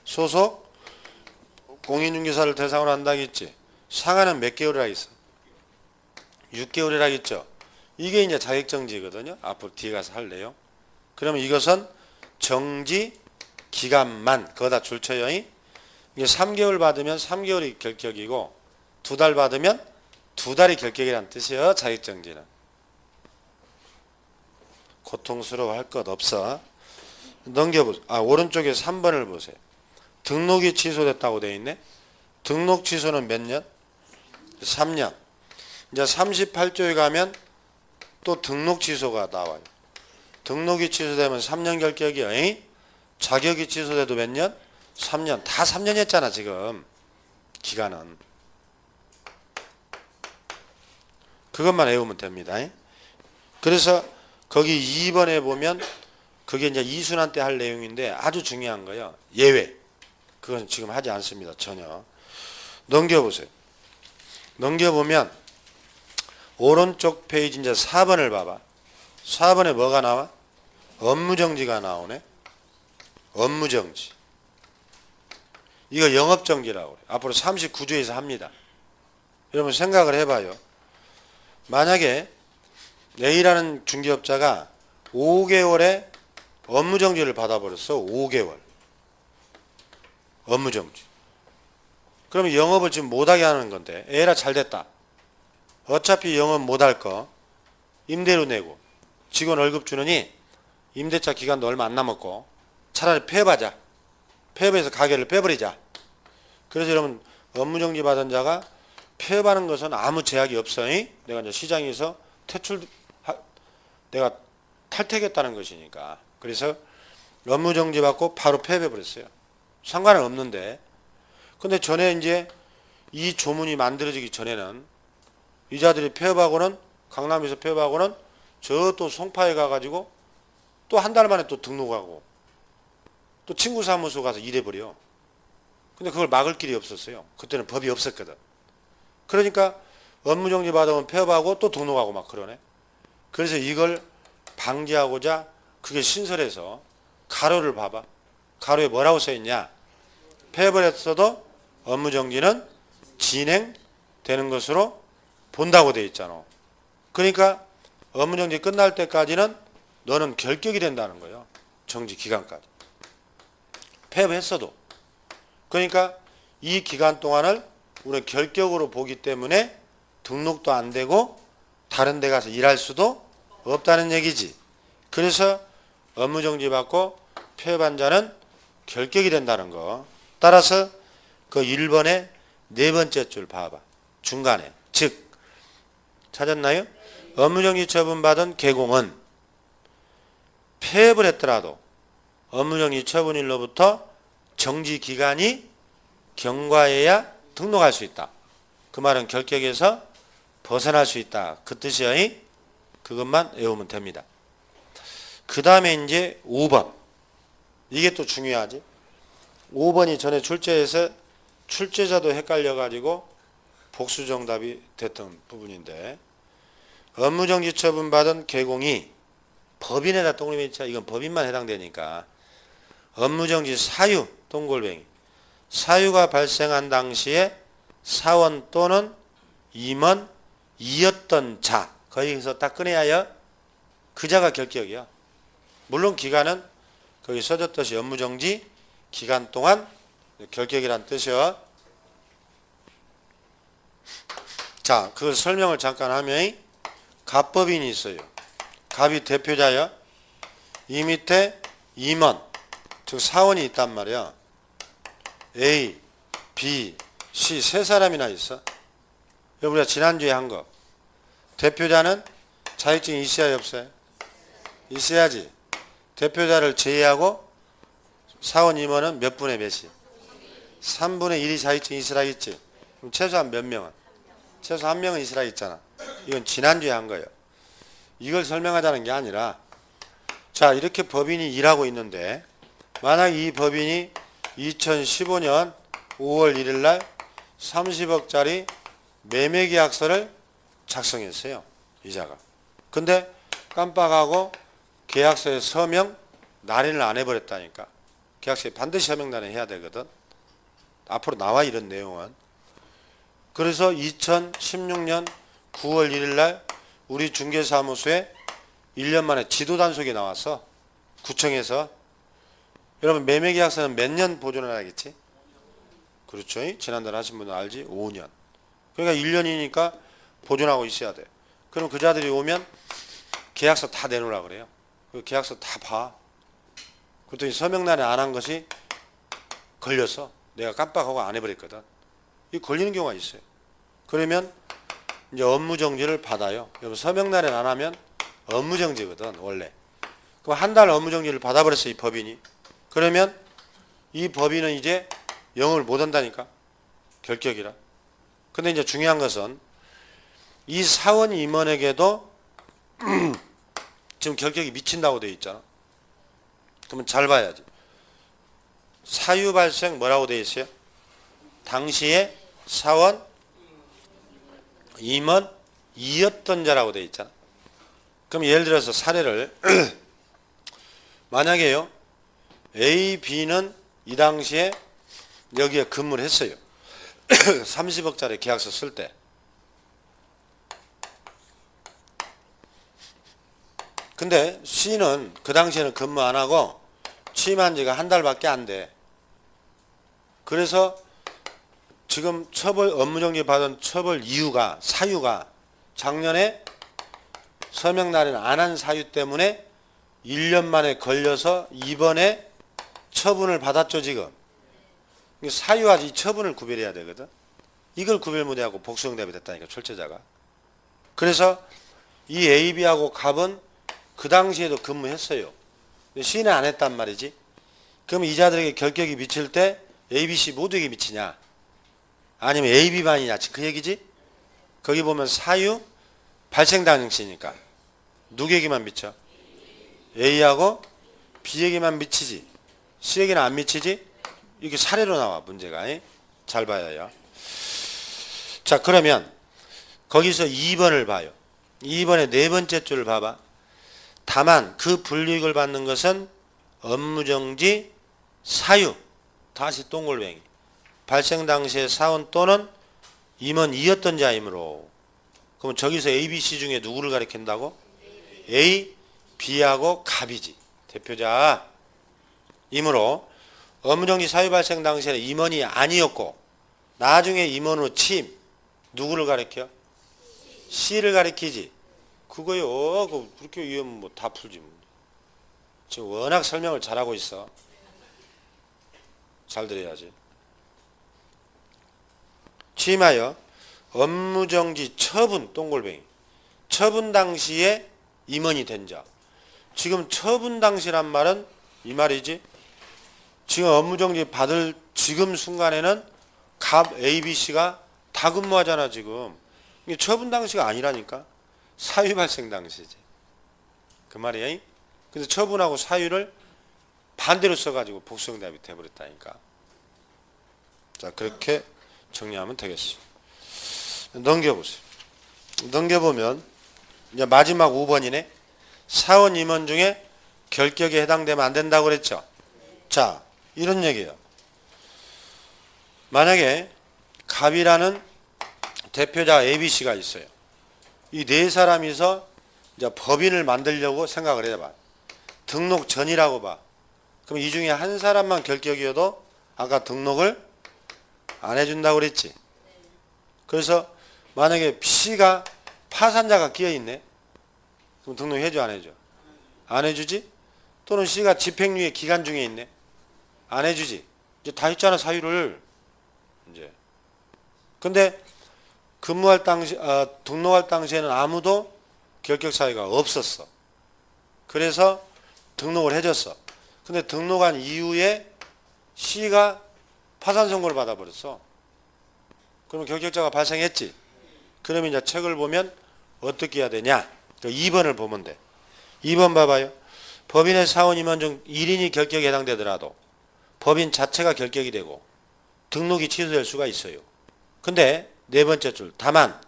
[SPEAKER 1] 소속 공인중개사를 대상으로 한다겠지? 상한은 몇 개월이라 했어? 6개월이라 했죠? 이게 이제 자격정지거든요. 앞으로 뒤에 가서 할 내용. 그러면 이것은 정지 기간만 그거다 줄쳐요. 이게 3개월 받으면 3개월이 결격이고 2달 받으면 2달이 결격이라는 뜻이에요. 자격정지는. 고통스러워할 것 없어. 넘겨보세요. 오른쪽에 3번을 보세요. 등록이 취소됐다고 되어 있네. 등록 취소는 몇 년? 3년. 이제 38조에 가면 또 등록 취소가 나와요. 등록이 취소되면 3년 결격이요. 자격이 취소돼도 몇 년? 3년. 다 3년 했잖아 지금. 기간은. 그것만 외우면 됩니다. 그래서 거기 2번에 보면 그게 이제 이순환 때 할 내용인데 아주 중요한 거예요. 예외. 그건 지금 하지 않습니다. 전혀. 넘겨보세요. 넘겨보면 오른쪽 페이지 이제 4번을 봐봐. 4번에 뭐가 나와? 업무정지가 나오네. 업무정지. 이거 영업정지라고 그래. 앞으로 39조에서 합니다. 여러분 생각을 해봐요. 만약에 A라는 중개업자가 5개월에 업무정지를 받아버렸어. 5개월. 업무정지. 그러면 영업을 지금 못하게 하는 건데 A라 잘됐다. 어차피 영업 못할 거 임대료 내고 직원 월급 주느니 임대차 기간도 얼마 안 남았고 차라리 폐업하자. 폐업해서 가게를 빼버리자. 그래서 여러분 업무정지 받은 자가 폐업하는 것은 아무 제약이 없어. 내가 이제 시장에서 내가 탈퇴하겠다는 것이니까. 그래서 업무정지 받고 바로 폐업해버렸어요. 상관은 없는데. 근데 전에 이제 이 조문이 만들어지기 전에는 이자들이 폐업하고는 강남에서 폐업하고는 저 또 송파에 가가지고 또 한 달 만에 또 등록하고 또 친구 사무소 가서 일해버려. 근데 그걸 막을 길이 없었어요. 그때는 법이 없었거든. 그러니까 업무정지 받으면 폐업하고 또 등록하고 막 그러네. 그래서 이걸 방지하고자 그게 신설해서 가로를 봐봐. 가로에 뭐라고 써있냐. 폐업을 했어도 업무정지는 진행되는 것으로 본다고 돼 있잖아. 그러니까 업무정지 끝날 때까지는 너는 결격이 된다는 거예요. 정지 기간까지. 폐업했어도. 그러니까 이 기간 동안을 우리는 결격으로 보기 때문에 등록도 안 되고 다른 데 가서 일할 수도 없다는 얘기지. 그래서 업무정지 받고 폐업한 자는 결격이 된다는 거. 따라서 그 1번의 네 번째 줄 봐봐. 중간에. 즉 찾았나요? 업무정지 처분받은 개공은 폐업을 했더라도 업무정지 처분일로부터 정지기간이 경과해야 등록할 수 있다. 그 말은 결격에서 벗어날 수 있다. 그 뜻이야. 그것만 외우면 됩니다. 그 다음에 이제 5번. 이게 또 중요하지. 5번이 전에 출제해서 출제자도 헷갈려가지고 복수정답이 됐던 부분인데, 업무정지 처분받은 개공이 법인에다 동그라미 쳐. 이건 법인만 해당되니까 업무정지 사유 동골뱅이. 사유가 발생한 당시에 사원 또는 임원이었던 자, 거기서 딱 꺼내야 그 자가 결격이야. 물론 기간은 거기 써졌듯이 업무정지 기간 동안 결격이란 뜻이야. 자, 그 설명을 잠깐 하면 갑법인이 있어요. 갑이 대표자야. 이 밑에 임원, 즉 사원이 있단 말이야. A, B, C 세 사람이나 있어. 우리가 지난주에 한 거. 대표자는 자격증이 있어야 없어요? 있어야지. 대표자를 제외하고 사원 임원은 몇 분의 몇이? 3분의 1이 자격증이 있으라 했지. 그럼 최소한 몇 명은? 최소 한 명은 있으라 했잖아. 이건 지난주에 한 거예요. 이걸 설명하자는 게 아니라, 자, 이렇게 법인이 일하고 있는데 만약 이 법인이 2015년 5월 1일 날 30억짜리 매매계약서를 작성했어요. 이자가. 근데 깜빡하고 계약서에 서명 날인을 안 해버렸다니까. 계약서에 반드시 서명 날인 해야 되거든. 앞으로 나와 이런 내용은. 그래서 2016년 9월 1일 날 우리 중개사무소에 1년 만에 지도 단속이 나왔어. 구청에서. 여러분 매매계약서는 몇 년 보존을 하겠지? 그렇죠? 지난달에 하신 분은 알지? 5년. 그러니까 1년이니까 보존하고 있어야 돼. 그럼 그 자들이 오면 계약서 다 내놓으라 그래요. 그 계약서 다 봐. 그랬더니 서명날에 안 한 것이 걸렸어. 내가 깜빡하고 안 해버렸거든. 이 걸리는 경우가 있어요. 그러면 이제 업무정지를 받아요. 여러분 서명날에 안 하면 업무정지거든 원래. 그럼 한 달 업무정지를 받아버렸어 이 법인이. 그러면 이 법인은 이제 영업을 못 한다니까. 결격이라. 근데 이제 중요한 것은 이 사원 임원에게도 지금 결격이 미친다고 되어 있잖아. 그러면 잘 봐야지. 사유 발생 뭐라고 되어 있어요? 당시에 사원 임원이었던 자라고 되어 있잖아. 그럼 예를 들어서 사례를 만약에요. A, B는 이 당시에 여기에 근무를 했어요. 30억짜리 계약서 쓸 때. 근데 C는 그 당시에는 근무 안 하고 취임한 지가 한 달밖에 안 돼. 그래서 지금 업무정지 받은 처벌 이유가, 사유가 작년에 서명 날인 안 한 사유 때문에 1년 만에 걸려서 이번에 처분을 받았죠 지금. 사유와 이 처분을 구별해야 되거든. 이걸 구별 못하고 복수응답이 됐다니까 출제자가. 그래서 이 A, B하고 갑은 그 당시에도 근무했어요. C는 안 했단 말이지. 그럼 이자들에게 결격이 미칠 때 A, B, C 모두에게 미치냐? 아니면 A, B만이냐? 그 얘기지? 거기 보면 사유 발생 당시니까 누구에게만 미쳐? A하고 B에게만 미치지. C에게는 안 미치지? 이게 사례로 나와 문제가. 잘 봐야 해요. 자, 그러면 거기서 2번을 봐요. 2번의 네 번째 줄을 봐봐. 다만 그 불이익을 받는 것은 업무정지 사유, 다시 동글뱅이, 발생 당시에 사원 또는 임원이었던 자이므로. 그럼 저기서 A, B, C 중에 누구를 가리킨다고? A, B하고 갑이지. 대표자. 이므로 업무정지 사유 발생 당시에는 임원이 아니었고 나중에 임원으로 취임. 누구를 가리켜? C를 가리키지. 그거요. 그렇게 이해하면 뭐 다 풀지. 뭐. 지금 워낙 설명을 잘하고 있어. 잘 들어야지. 취임하여 업무정지 처분 똥골뱅이. 처분 당시에 임원이 된 자. 지금 처분 당시란 말은 이 말이지. 지금 업무정지 받을 지금 순간에는 갑 A, B, C가 다 근무하잖아 지금. 이게 처분 당시가 아니라니까. 사유 발생 당시지. 그 말이야. 그래서 처분하고 사유를 반대로 써가지고 복수응답이 돼버렸다니까. 자, 그렇게 정리하면 되겠어. 넘겨보세요. 넘겨보면 이제 마지막 5번이네. 사원 임원 중에 결격에 해당되면 안 된다고 그랬죠. 자, 이런 얘기예요. 만약에 갑이라는 대표자 ABC가 있어요. 이 네 사람이서 이제 법인을 만들려고 생각을 해봐. 등록 전이라고 봐. 그럼 이 중에 한 사람만 결격이어도 아까 등록을 안 해준다고 그랬지. 그래서 만약에 C가 파산자가 끼어있네. 그럼 등록해줘 안 해줘? 안 해주지? 또는 C가 집행유예 기간 중에 있네. 안 해주지. 이제 다 했잖아 사유를. 이제. 근데 근무할 당시, 등록할 당시에는 아무도 결격 사유가 없었어. 그래서 등록을 해줬어. 근데 등록한 이후에 C가 파산 선고를 받아버렸어. 그러면 결격자가 발생했지. 그러면 이제 책을 보면 어떻게 해야 되냐? 2번을 보면 돼. 2번 봐봐요. 법인의 사원 임원 중 1인이 결격에 해당되더라도 법인 자체가 결격이 되고 등록이 취소될 수가 있어요. 근데 네 번째 줄, 다만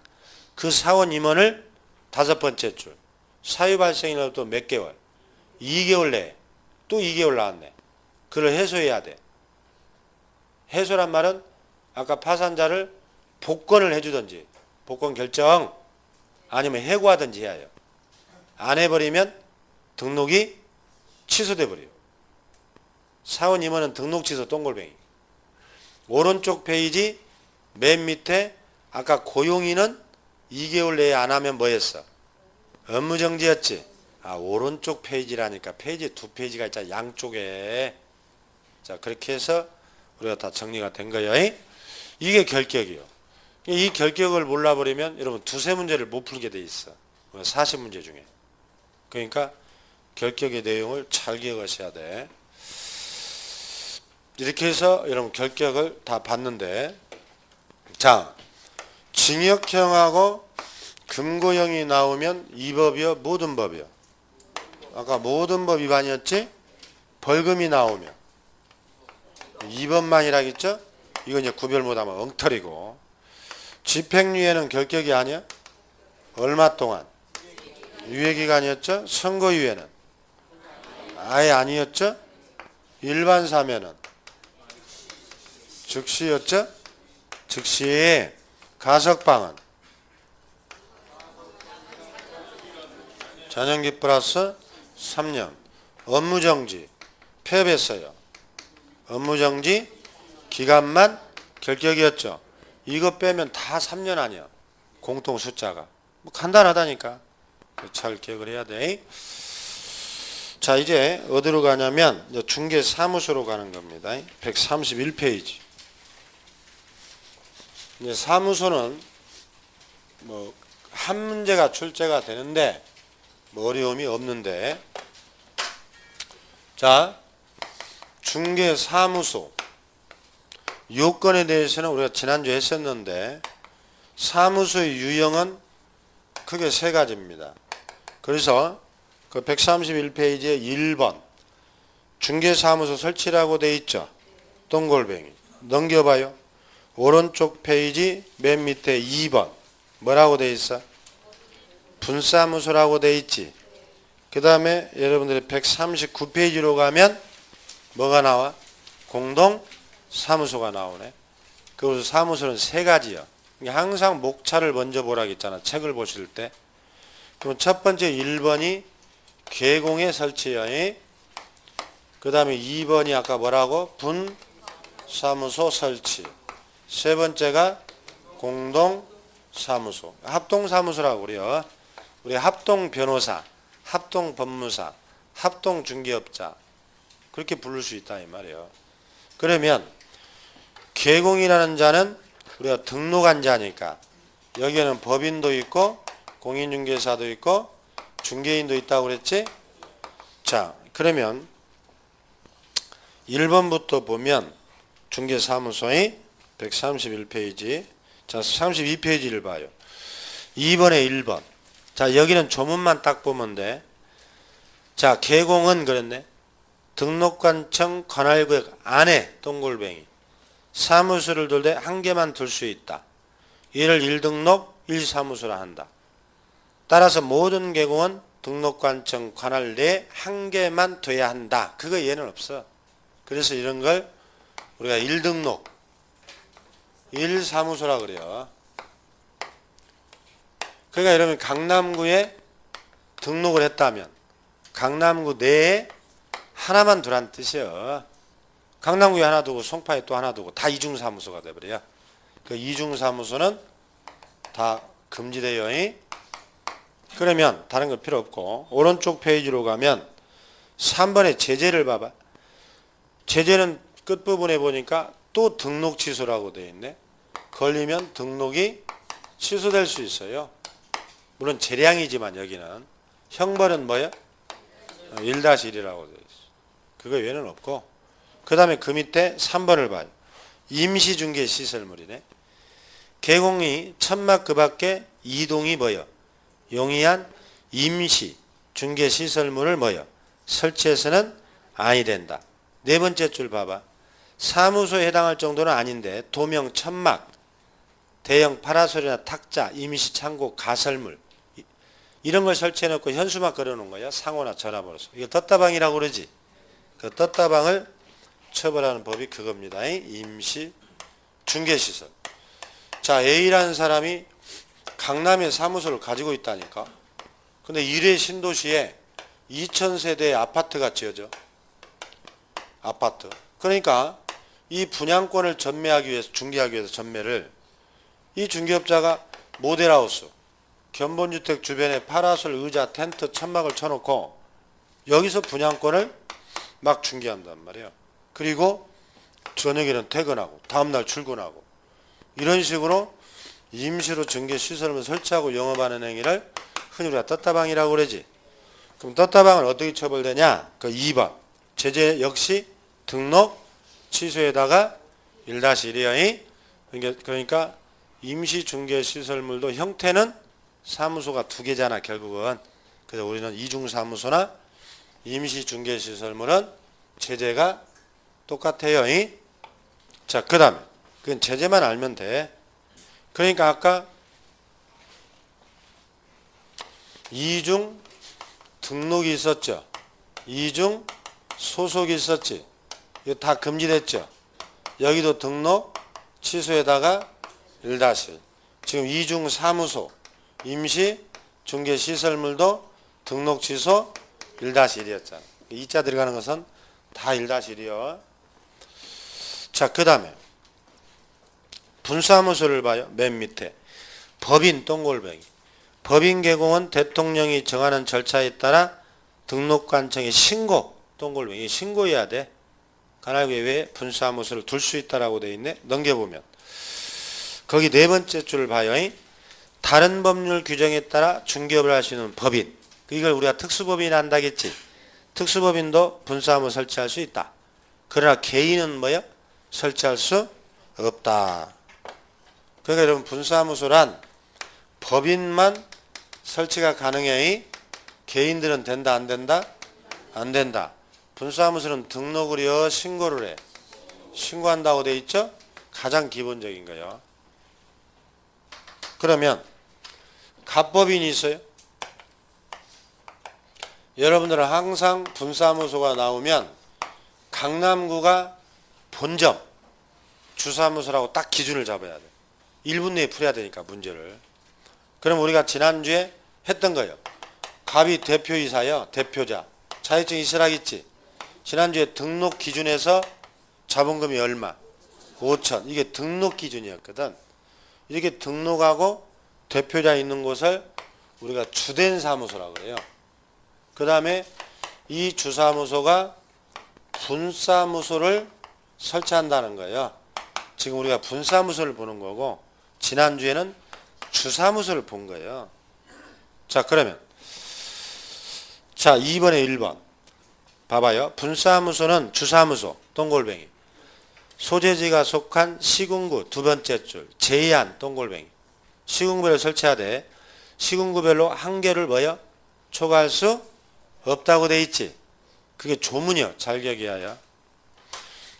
[SPEAKER 1] 그 사원 임원을 다섯 번째 줄, 사유 발생이라도 몇 개월, 2개월 내에 또 2개월 나왔네. 그걸 해소해야 돼. 해소란 말은 아까 파산자를 복권을 해주든지 복권 결정 아니면 해고하든지 해야 해요. 안 해버리면 등록이 취소돼 버려요. 사원 임원은 등록 취소 똥골뱅이. 오른쪽 페이지 맨 밑에 아까 고용인은 2개월 내에 안 하면 뭐 했어? 업무정지였지. 아, 오른쪽 페이지라니까 페이지 두 페이지가 있잖아 양쪽에. 자, 그렇게 해서 우리가 다 정리가 된 거예요. 이게 결격이요. 이 결격을 몰라버리면 여러분 두세 문제를 못 풀게 돼 있어. 40문제 중에. 그러니까 결격의 내용을 잘 기억하셔야 돼. 이렇게 해서 여러분 결격을 다 봤는데, 자, 징역형하고 금고형이 나오면 이 법이요, 모든 법이요. 아까 모든 법 위반이었지? 벌금이 나오면 2번만이라겠죠? 이건 이제 구별 못하면 엉터리고. 집행유예는 결격이 아니야? 얼마 동안? 유예기간이었죠? 선고유예는? 아예 아니었죠? 일반 사면은? 즉시였죠? 즉시. 가석방은? 전형기 플러스 3년. 업무정지. 폐업했어요. 업무정지 기간만 결격이었죠. 이거 빼면 다 3년 아니야. 공통 숫자가. 뭐 간단하다니까. 잘 기억을 해야 돼. 자, 이제 어디로 가냐면 이제 중개사무소로 가는 겁니다. 131페이지. 이제 사무소는 뭐 한 문제가 출제가 되는데 뭐 어려움이 없는데, 자, 중개사무소 요건에 대해서는 우리가 지난주에 했었는데 사무소의 유형은 크게 세 가지입니다. 그래서 그 131페이지에 1번 중개사무소 설치라고 돼 있죠. 동골뱅이 넘겨봐요. 오른쪽 페이지 맨 밑에 2번 뭐라고 돼 있어? 분사무소라고 돼 있지. 그 다음에 여러분들이 139페이지로 가면 뭐가 나와? 공동사무소가 나오네. 그래서 사무소는 세 가지요. 항상 목차를 먼저 보라고 했잖아. 책을 보실 때. 그럼 첫 번째 1번이 계공의 설치요. 그 다음에 2번이 아까 뭐라고? 분사무소 설치. 세 번째가 공동사무소. 합동사무소라고 그래요. 우리 합동변호사, 합동법무사, 합동중개업자 그렇게 부를 수 있다 이 말이에요. 그러면 계공이라는 자는 우리가 등록한 자니까 여기에는 법인도 있고 공인중개사도 있고 중개인도 있다고 그랬지? 자, 그러면 1번부터 보면 중개사무소의 131페이지, 자 32페이지를 봐요. 2번에 1번. 자, 여기는 조문만 딱 보면 돼. 자, 계공은 그랬네. 등록관청 관할구역 안에 동골뱅이 사무소를 둘 때 한 개만 둘 수 있다. 이를 1등록 1사무소라 한다. 따라서 모든 계공은 등록관청 관할 내에 한 개만 돼야 한다. 그거 얘는 없어. 그래서 이런 걸 우리가 1등록 1사무소라 그래요. 그러니까 여러분 강남구에 등록을 했다면 강남구 내에 하나만 두란 뜻이에요. 강남구에 하나 두고 송파에 또 하나 두고 다 이중사무소가 돼버려요. 그 이중사무소는 다 금지돼요. 그러면 다른 거 필요 없고 오른쪽 페이지로 가면 3번에 제재를 봐봐. 제재는 끝부분에 보니까 또 등록 취소라고 되어 있네. 걸리면 등록이 취소될 수 있어요. 물론 재량이지만 여기는 형벌은 뭐야? 1-1이라고 되어 있어. 그거 외에는 없고 그 다음에 그 밑에 3번을 봐요. 임시중개시설물이네. 계공이 천막 그 밖에 이동이 뭐여? 용이한 임시중개시설물을 뭐여? 설치해서는 아니 된다. 네 번째 줄 봐봐. 사무소에 해당할 정도는 아닌데 도명, 천막, 대형 파라솔이나 탁자, 임시창고, 가설물 이런 걸 설치해놓고 현수막 걸어놓은 거야. 상호나 전화번호서. 이거 떴다방이라고 그러지. 그 떴다방을 처벌하는 법이 그겁니다. 임시중개시설. 자, A라는 사람이 강남에 사무소를 가지고 있다니까. 근데 일회 신도시에 2000세대의 아파트가 지어져. 아파트. 그러니까 이 분양권을 전매하기 위해서, 중개하기 위해서 전매를 이 중개업자가 모델하우스, 견본주택 주변에 파라솔, 의자, 텐트, 천막을 쳐놓고 여기서 분양권을 막 중개한단 말이에요. 그리고 저녁에는 퇴근하고 다음날 출근하고 이런 식으로 임시로 중개시설을 설치하고 영업하는 행위를 흔히 우리가 떴다방이라고 그러지. 그럼 떴다방은 어떻게 처벌되냐? 그 2번. 제재 역시 등록 취소에다가 1-1이야. 그러니까 임시중개시설물도 형태는 사무소가 두 개잖아 결국은. 그래서 우리는 이중사무소나 임시중개시설물은 제재가 똑같아요. 자, 그 다음에 그건 제재만 알면 돼. 그러니까 아까 이중 등록이 있었죠. 이중 소속이 있었지. 이거 다 금지됐죠. 여기도 등록 취소에다가 1-1. 지금 이중 사무소 임시 중개 시설물도 등록 취소 1-1이었잖아. 이자 들어가는 것은 다 1-1이요. 자, 그 다음에 분사무소를 봐요. 맨 밑에 법인 동골뱅이. 법인 개공은 대통령이 정하는 절차에 따라 등록관청에 신고 동골뱅이 신고해야 돼. 관할구에 왜 분사무소를 둘 수 있다라고 돼 있네. 넘겨보면 거기 네 번째 줄을 봐요. 다른 법률 규정에 따라 중개업을 할 수 있는 법인. 이걸 우리가 특수법인 한다겠지. 특수법인도 분사무소 설치할 수 있다. 그러나 개인은 뭐야? 설치할 수 없다. 그러니까 여러분 분사무소란 법인만 설치가 가능해. 개인들은 된다 안 된다? 안 된다. 분사무소는 등록을 해 신고를 해. 신고한다고 돼 있죠? 가장 기본적인 거예요. 그러면 갑법인이 있어요. 여러분들은 항상 분사무소가 나오면 강남구가 본점 주사무소라고 딱 기준을 잡아야 돼. 1분 내에 풀어야 되니까 문제를. 그럼 우리가 지난주에 했던 거예요. 갑이 대표이사요. 대표자. 자격증 있으라겠지. 지난주에 등록 기준에서 자본금이 얼마? 5천. 이게 등록 기준이었거든. 이렇게 등록하고 대표자 있는 곳을 우리가 주된 사무소라고 그래요. 그 다음에 이 주사무소가 분사무소를 설치한다는 거예요. 지금 우리가 분사무소를 보는 거고 지난주에는 주사무소를 본 거예요. 자, 그러면 자 2번에 1번 봐봐요. 분사무소는 주사무소 동골뱅이 소재지가 속한 시군구 두 번째 줄 제한 동골뱅이 시군구별로 설치하되 시군구별로 한 개를 뭐요? 초과할 수 없다고 돼 있지. 그게 조문이요. 잘 기억해야.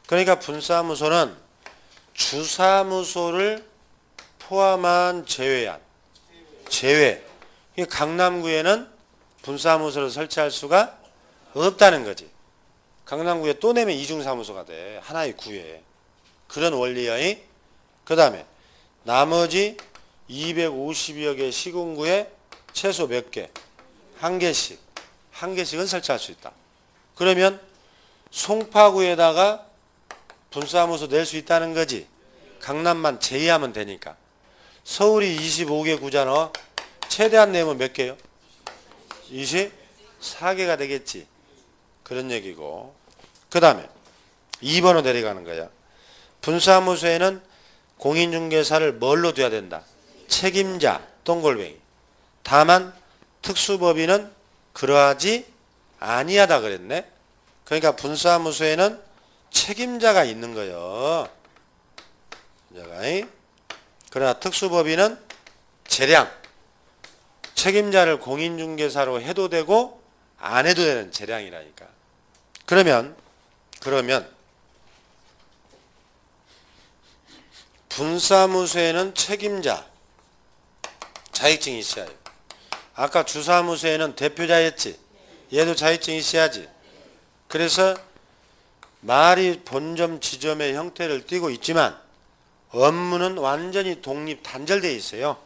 [SPEAKER 1] 그러니까 분사무소는 주사무소를 포함한 제외. 강남구에는 분사무소를 설치할 수가 없다는 거지. 강남구에 또 내면 이중사무소가 돼. 하나의 구에. 그런 원리의. 그 다음에 나머지 250여 개 시군구에 최소 몇 개? 한 개씩은 설치할 수 있다. 그러면 송파구에다가 분사무소 낼 수 있다는 거지. 강남만 제외하면 되니까. 서울이 25개 구잖아. 최대한 내면 몇 개요? 24개가 되겠지. 그런 얘기고. 그 다음에 2번으로 내려가는 거야. 분사무소에는 공인중개사를 뭘로 둬야 된다? 책임자 동골뱅이. 다만 특수법인은 그러하지 아니하다 그랬네. 그러니까 분사무소에는 책임자가 있는 거예요. 그러나 특수법인은 재량. 책임자를 공인중개사로 해도 되고 안 해도 되는 재량이라니까. 그러면 분사무소에는 책임자 자격증이 있어야 해요. 아까 주사무소에는 대표자였지. 얘도 자격증이 있어야지. 그래서 말이 본점 지점의 형태를 띠고 있지만 업무는 완전히 독립 단절되어 있어요.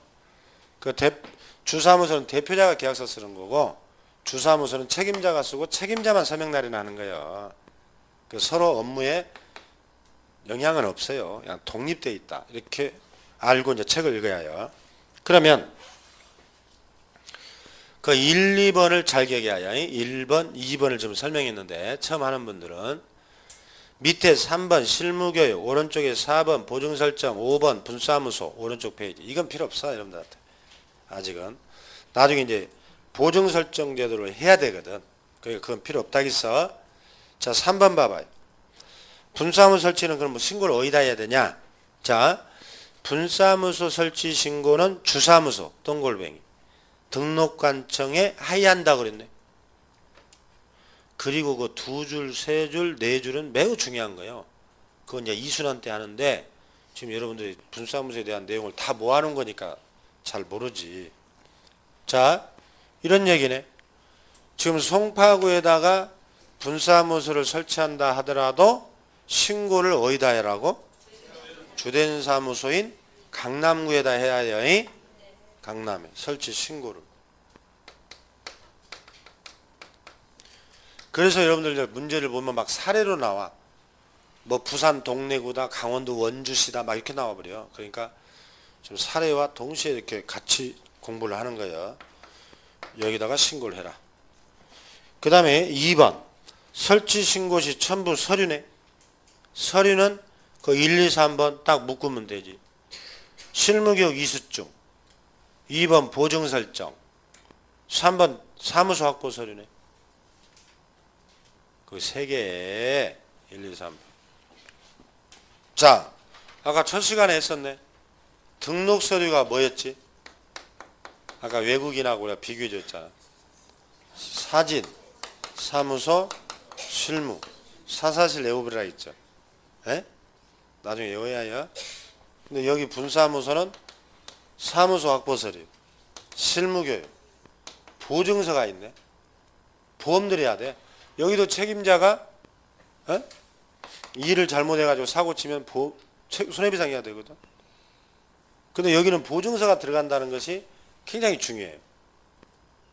[SPEAKER 1] 주사무소는 대표자가 계약서 쓰는 거고 주사무소는 책임자가 쓰고 책임자만 서명 날인하는 거예요. 서로 업무에 영향은 없어요. 그냥 독립되어 있다. 이렇게 알고 이제 책을 읽어야 해요. 그러면 그 1, 2번을 잘 기억해야 해요. 1번, 2번을 좀 설명했는데 처음 하는 분들은 밑에 3번 실무교육, 오른쪽에 4번 보증설정, 5번 분사무소, 오른쪽 페이지. 이건 필요 없어 여러분들한테. 아직은. 나중에 이제 보증설정 제도를 해야 되거든. 그러니까 그건 필요 없다겠어. 자, 3번 봐봐요. 분사무소 설치는 그럼 뭐 신고를 어디다 해야 되냐? 자, 분사무소 설치 신고는 주사무소 동골뱅이 등록관청에 하의한다 그랬네. 그리고 그 두 줄, 세 줄, 네 줄은 매우 중요한 거예요. 그건 이제 이순환 때 하는데 지금 여러분들이 분사무소에 대한 내용을 다 모아놓은 거니까 잘 모르지. 자, 이런 얘기네. 지금 송파구에다가 분사무소를 설치한다 하더라도 신고를 어디다 해라고? 주된 사무소인 강남구에다 해야 해요. 강남에 설치 신고를. 그래서 여러분들 문제를 보면 막 사례로 나와. 뭐 부산 동래구다, 강원도 원주시다 막 이렇게 나와버려. 그러니까 좀 사례와 동시에 이렇게 같이 공부를 하는 거예요. 여기다가 신고를 해라. 그 다음에 2번 설치 신고 시 첨부 서류네. 서류는 그 1, 2, 3번 딱 묶으면 되지. 실무교육 이수증, 2번 보증설정, 3번 사무소 확보 서류네. 그 세 개에 1, 2, 3번. 자, 아까 첫 시간에 했었네. 등록 서류가 뭐였지? 아까 외국인하고 우리가 비교해 줬잖아. 사진, 사무소, 실무, 사사실 외우라 있죠. 에? 나중에 외워야 해요. 근데 여기 분사무소는 사무소 확보 서류, 실무교육, 보증서가 있네. 보험 들여야 돼. 여기도 책임자가 일을 잘못해가지고 사고 치면 손해배상 해야 되거든. 근데 여기는 보증서가 들어간다는 것이 굉장히 중요해요.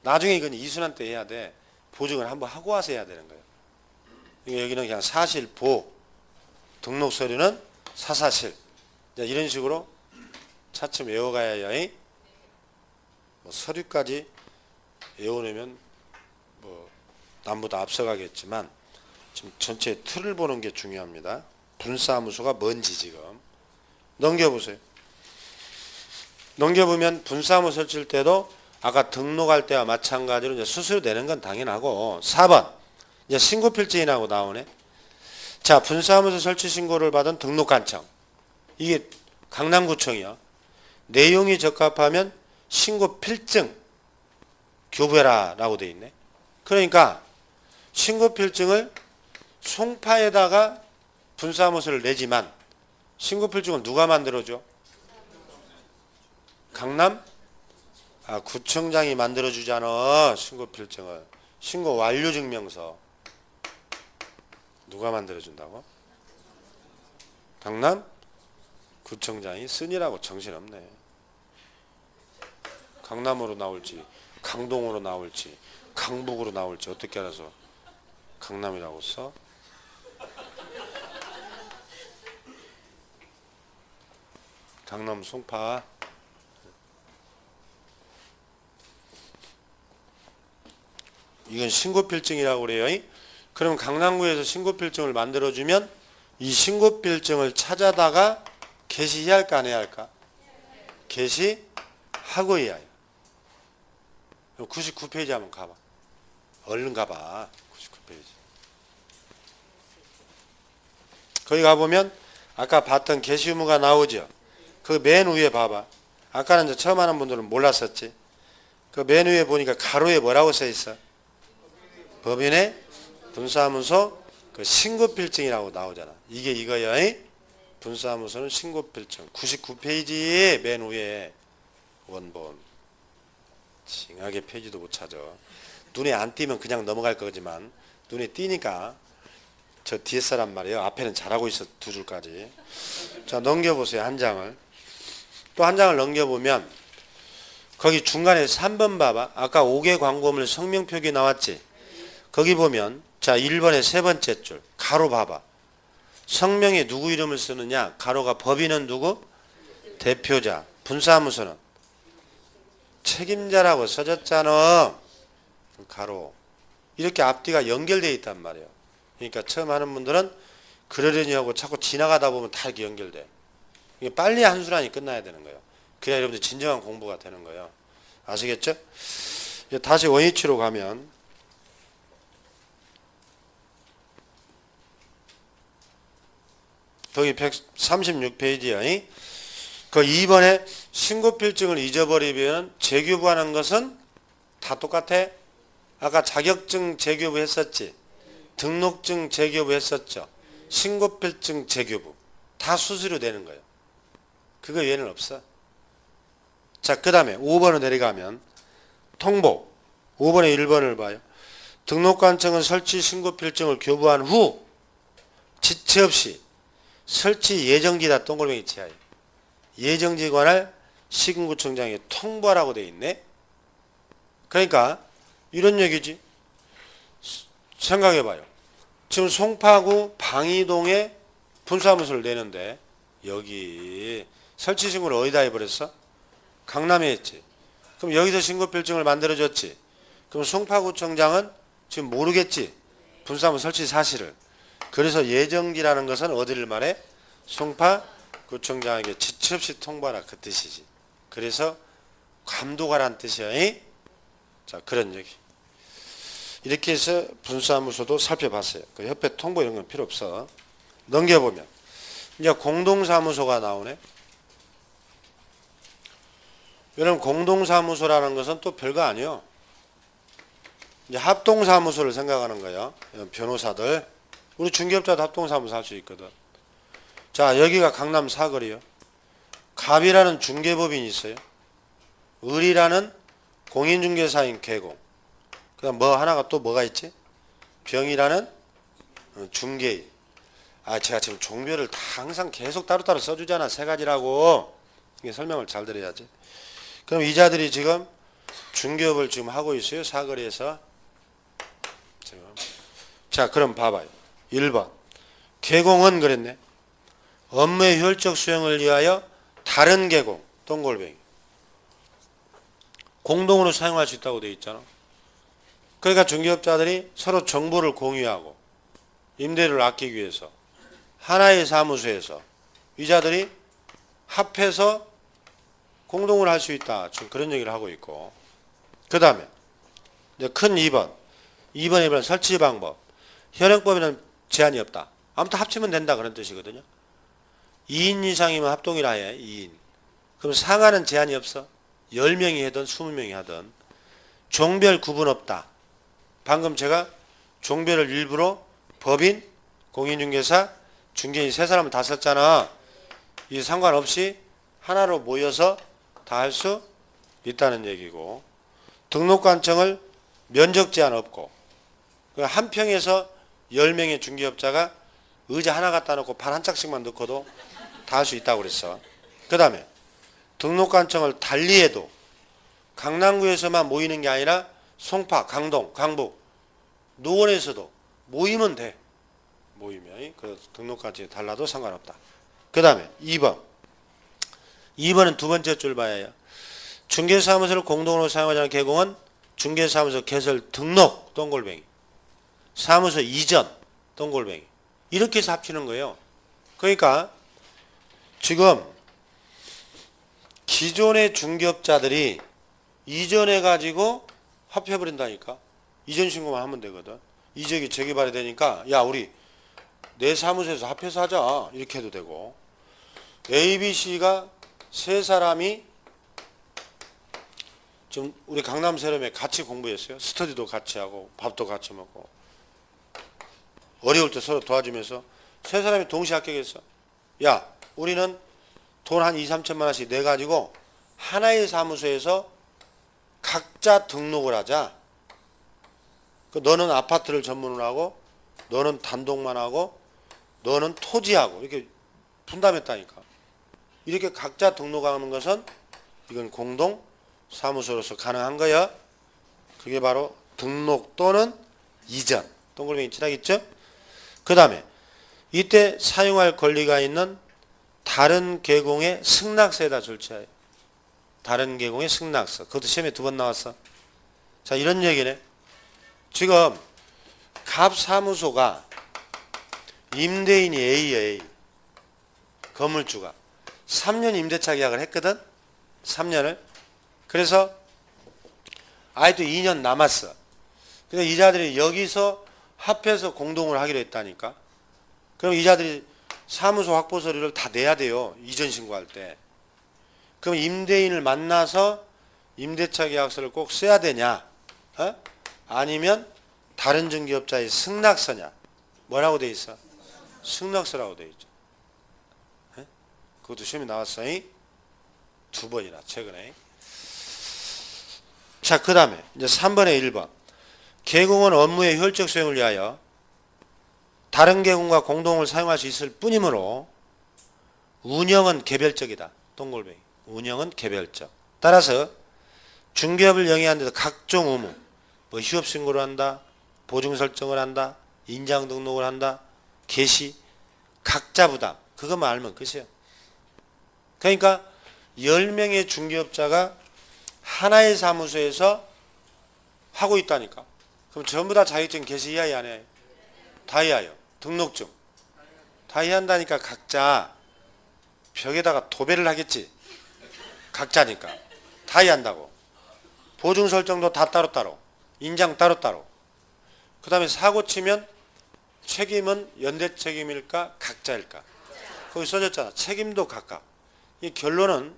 [SPEAKER 1] 나중에 이건 이순환 때 해야 돼. 보증을 한번 하고 와서 해야 되는 거예요. 여기는 그냥 사실보, 등록 서류는 사사실. 이런 식으로 차츰 외워가야 해. 뭐 서류까지 외워내면 뭐 남보다 앞서가겠지만 지금 전체 틀을 보는 게 중요합니다. 분사함수가 뭔지 지금 넘겨보세요. 넘겨보면 분사함수 설치할 때도 아까 등록할 때와 마찬가지로 이제 수수료 내는 건 당연하고 4번 이제 신고필증이라고 나오네. 자, 분사함수 설치 신고를 받은 등록관청 이게 강남구청이요. 내용이 적합하면 신고필증 교부해라 라고 돼 있네. 그러니까 신고필증을 송파에다가 분사함수를 내지만 신고필증을 누가 만들어줘? 강남? 구청장이 만들어주잖아. 신고필증을. 신고 완료증명서 누가 만들어준다고? 강남? 구청장이 쓰니라고 정신없네. 강남으로 나올지 강동으로 나올지 강북으로 나올지 어떻게 알아서 강남이라고 써? 강남 송파. 이건 신고필증이라고 그래요. 그럼 강남구에서 신고필증을 만들어주면 이 신고필증을 찾아다가 게시해야 할까 안 해야 할까? 게시하고 해야 해요. 99페이지 한번 가봐. 얼른 가봐. 99페이지. 거기 가보면 아까 봤던 게시 의무가 나오죠. 그 맨 위에 봐봐. 아까는 이제 처음 하는 분들은 몰랐었지. 그 맨 위에 보니까 가로에 뭐라고 써 있어? 법인의 분사하면서 그 신고필증이라고 나오잖아. 이게 이거야. 분사하면서는 신고필증. 99페이지에 맨 위에 원본. 징하게 페이지도 못 찾아. 눈에 안 띄면 그냥 넘어갈 거지만 눈에 띄니까 저 뒤에 사람 말이에요. 앞에는 잘하고 있어 두 줄까지. 자, 넘겨보세요. 한 장을. 또 한 장을 넘겨보면 거기 중간에 3번 봐봐. 아까 5개 광고물 성명 표기 나왔지. 거기 보면 자 1번의 세 번째 줄 가로 봐봐. 성명에 누구 이름을 쓰느냐. 가로가 법인은 누구? 대표자. 분사무소는 책임자라고 써졌잖아. 가로. 이렇게 앞뒤가 연결되어 있단 말이에요. 그러니까 처음 하는 분들은 그러려니 하고 자꾸 지나가다 보면 다 이렇게 연결돼. 이게 빨리 한수란이 끝나야 되는 거예요. 그래야 여러분들 진정한 공부가 되는 거예요. 아시겠죠? 이제 다시 원위치로 가면 거기 136페이지야. 그 2번에 신고필증을 잊어버리면 재교부하는 것은 다 똑같아. 아까 자격증 재교부 했었지. 등록증 재교부 했었죠. 신고필증 재교부. 다 수수료 내는 거예요. 그거 외에는 없어. 자, 그 다음에 5번으로 내려가면 통보. 5번에 1번을 봐요. 등록관청은 설치 신고필증을 교부한 후 지체 없이 설치 예정지다 동그라미 지하에 예정지에 관할 시군구청장에 통보하라고 돼 있네. 그러니까 이런 얘기지. 생각해봐요. 지금 송파구 방이동에 분사무소를 내는데 여기 설치 신고를 어디다 해버렸어? 강남에 했지. 그럼 여기서 신고필증을 만들어줬지. 그럼 송파구청장은 지금 모르겠지. 분사무소 설치 사실을. 그래서 예정지라는 것은 어디를 말해? 송파구청장에게 지체 없이 통보하라 그 뜻이지. 그래서 감독하라는 뜻이야. 자, 그런 얘기. 이렇게 해서 분사무소도 살펴봤어요. 그 협회 통보 이런 건 필요 없어. 넘겨보면 이제 공동사무소가 나오네. 여러분 공동사무소라는 것은 또 별거 아니에요. 이제 합동사무소를 생각하는 거예요. 변호사들. 우리 중개업자도 합동사무소 할 수 있거든. 자, 여기가 강남 사거리요. 갑이라는 중개법인이 있어요. 을이라는 공인중개사인 개공. 그 다음 뭐 하나가 또 뭐가 있지? 병이라는 중개인. 제가 지금 종별을 다 항상 계속 따로따로 써주잖아. 세 가지라고. 이게 설명을 잘 드려야지. 그럼 이자들이 지금 중개업을 지금 하고 있어요. 사거리에서. 지금. 자, 그럼 봐봐요. 1번. 개공은 그랬네. 업무의 효율적 수행을 위하여 다른 계공, 동골뱅이. 공동으로 사용할 수 있다고 되어 있잖아. 그러니까 중개업자들이 서로 정보를 공유하고 임대료를 아끼기 위해서 하나의 사무소에서 이자들이 합해서 공동을 할 수 있다. 지금 그런 얘기를 하고 있고. 그 다음에 이제 큰 2번. 2번에 보면 설치 방법. 현행법에는 제한이 없다. 아무튼 합치면 된다 그런 뜻이거든요. 2인 이상이면 합동이라 해. 2인. 그럼 상하는 제한이 없어. 10명이 하든 20명이 하든. 종별 구분 없다. 방금 제가 종별을 일부러 법인, 공인중개사, 중개인 세 사람을 다 썼잖아. 이 상관없이 하나로 모여서 다 할 수 있다는 얘기고. 등록관청을 면적 제한 없고. 한 평에서 10명의 중개업자가 의자 하나 갖다 놓고 발 한 짝씩만 넣고도 다 할 수 있다고 그랬어. 그 다음에 등록관청을 달리해도 강남구에서만 모이는 게 아니라 송파, 강동, 강북, 노원에서도 모이면 돼. 모이면 그 등록관청이 달라도 상관없다. 그 다음에 2번. 2번은 두 번째 줄 봐야 해요. 중개사무소를 공동으로 사용하지 않은 개공은 중개사무소 개설 등록 동골뱅이, 사무소 이전 동골뱅이, 이렇게 해서 합치는 거예요. 그러니까 지금 기존의 중개업자들이 이전해 가지고 합해버린다니까. 이전 신고만 하면 되거든. 이적이 재개발이 되니까 야 우리 내 사무소에서 합해서 하자 이렇게 해도 되고, A, B, C가 세 사람이 지금 우리 강남 세럼에 같이 공부했어요. 스터디도 같이 하고 밥도 같이 먹고 어려울 때 서로 도와주면서 세 사람이 동시에 합격했어. 야 우리는 돈 한 2, 3천만 원씩 내가지고 하나의 사무소에서 각자 등록을 하자. 너는 아파트를 전문으로 하고 너는 단독만 하고 너는 토지하고 이렇게 분담했다니까. 이렇게 각자 등록하는 것은 이건 공동 사무소로서 가능한 거야. 그게 바로 등록 또는 이전. 동글뱅이 칠하겠죠? 그 다음에 이때 사용할 권리가 있는 다른 계공의 승낙서에다 절차해요. 다른 계공의 승낙서. 그것도 시험에 2번 나왔어. 자, 이런 얘기네. 지금 갑사무소가 임대인이 A예요. A. 건물주가 3년 임대차 계약을 했거든. 3년을. 그래서 아직도 2년 남았어. 근데 이자들이 여기서 합해서 공동을 하기로 했다니까. 그럼 이자들이 사무소 확보 서류를 다 내야 돼요. 이전 신고할 때. 그럼 임대인을 만나서 임대차 계약서를 꼭 써야 되냐? 어? 아니면 다른 중개업자의 승낙서냐? 뭐라고 돼 있어? 승낙서라고 돼 있죠. 에? 그것도 시험에 나왔어요. 2번이나 최근에. 자, 그 다음에 이제 3번에 1번. 계공은 업무의 효율적 수행을 위하여 다른 계공과 공동을 사용할 수 있을 뿐이므로 운영은 개별적이다. 동골뱅이. 운영은 개별적. 따라서 중개업을 영위하는 데서 각종 의무, 뭐 휴업 신고를 한다, 보증 설정을 한다, 인장 등록을 한다, 개시, 각자 부담. 그것만 알면 끝이에요. 그러니까 10명의 중개업자가 하나의 사무소에서 하고 있다니까. 그럼 전부 다 자격증 개시 이하야 안 해? 다 이하요. 등록증 다 이해한다니까. 각자 벽에다가 도배를 하겠지. 각자니까 다 이해한다고. 보증 설정도 다 따로따로, 인장 따로따로. 그 다음에 사고 치면 책임은 연대 책임일까 각자일까? 거기 써졌잖아. 책임도 각각. 이 결론은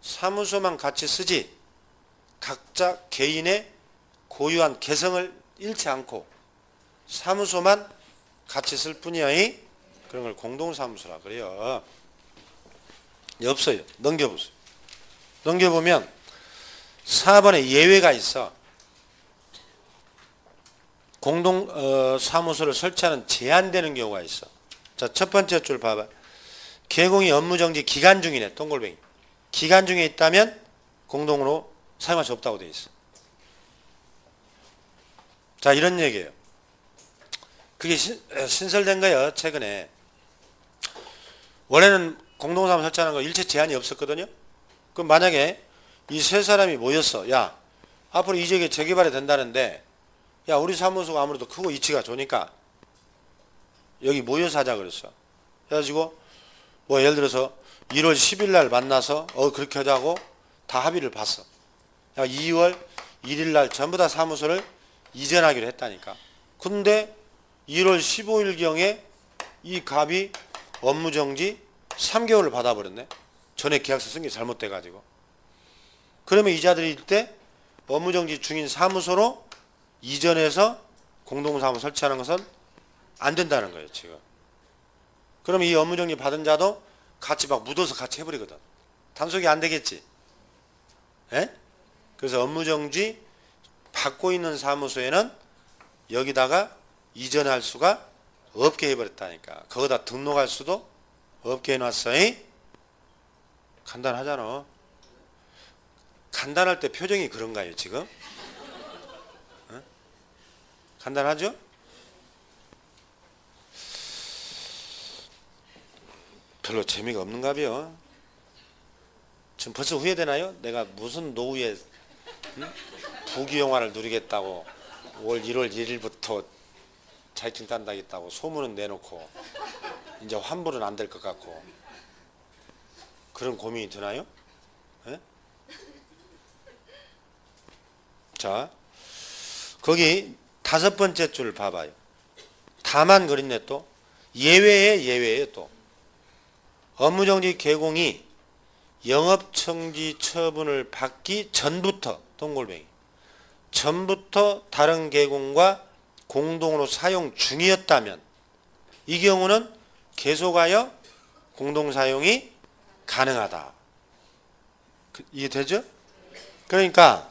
[SPEAKER 1] 사무소만 같이 쓰지 각자 개인의 고유한 개성을 잃지 않고 사무소만 같이 쓸 뿐이야. 그런 걸 공동사무소라 그래요. 없어요. 넘겨보세요. 넘겨보면 4번에 예외가 있어. 공동사무소를 설치하는 제한되는 경우가 있어. 자, 첫 번째 줄 봐봐. 계공이 업무정지 기간 중이네. 동골뱅이. 기간 중에 있다면 공동으로 사용할 수 없다고 되어 있어. 자, 이런 얘기예요. 그게 신설된 거예요. 최근에. 원래는 공동사무소 설치하는 거 일체 제한이 없었거든요. 그럼 만약에 이 세 사람이 모였어. 야, 앞으로 이 지역에 재개발이 된다는데, 야, 우리 사무소가 아무래도 크고 위치가 좋으니까 여기 모여서 하자 그랬어. 그래가지고 뭐 예를 들어서 1월 10일 날 만나서 그렇게 하자고 다 합의를 봤어. 야, 2월 1일 날 전부 다 사무소를 이전하기로 했다니까. 근데 1월 15일경에 이 갑이 업무정지 3개월을 받아버렸네. 전에 계약서 쓴 게 잘못돼가지고. 그러면 이자들이 이때 업무정지 중인 사무소로 이전해서 공동사무소 설치하는 것은 안 된다는 거예요, 지금. 그러면 이 업무정지 받은 자도 같이 막 묻어서 같이 해버리거든. 단속이 안 되겠지. 예? 그래서 업무정지 받고 있는 사무소에는 여기다가 이전할 수가 없게 해버렸다니까. 거기다 등록할 수도 없게 해놨어요. 간단하잖아. 간단할 때 표정이 그런가요, 지금? 어? 간단하죠? 별로 재미가 없는가봐요. 지금 벌써 후회되나요? 내가 무슨 노후에 부귀영화를 누리겠다고 1월 1일부터 자격증 딴다겠다고 소문은 내놓고 이제 환불은 안 될 것 같고 그런 고민이 드나요? 예? 자, 거기 5번째 줄 봐봐요. 다만 그랬네. 또 예외에 또 업무정지 개공이 영업정지 처분을 받기 전부터 동골뱅이 전부터 다른 개공과 공동으로 사용 중이었다면 이 경우는 계속하여 공동사용이 가능하다. 이해되죠? 그러니까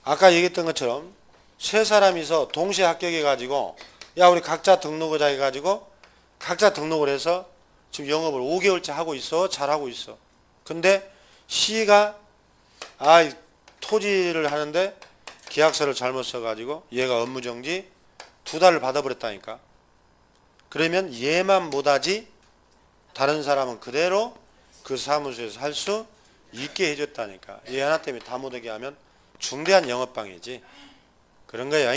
[SPEAKER 1] 아까 얘기했던 것처럼 세 사람이서 동시에 합격해 가지고 야 우리 각자 등록을 해 가지고 각자 등록을 해서 지금 영업을 5개월째 하고 있어. 잘하고 있어. 근데 시가 토지를 하는데 계약서를 잘못 써가지고 얘가 업무정지 2달을 받아버렸다니까. 그러면 얘만 못하지 다른 사람은 그대로 그 사무소에서 할 수 있게 해줬다니까. 얘 하나 때문에 다 못하게 하면 중대한 영업방해지. 그런 거야.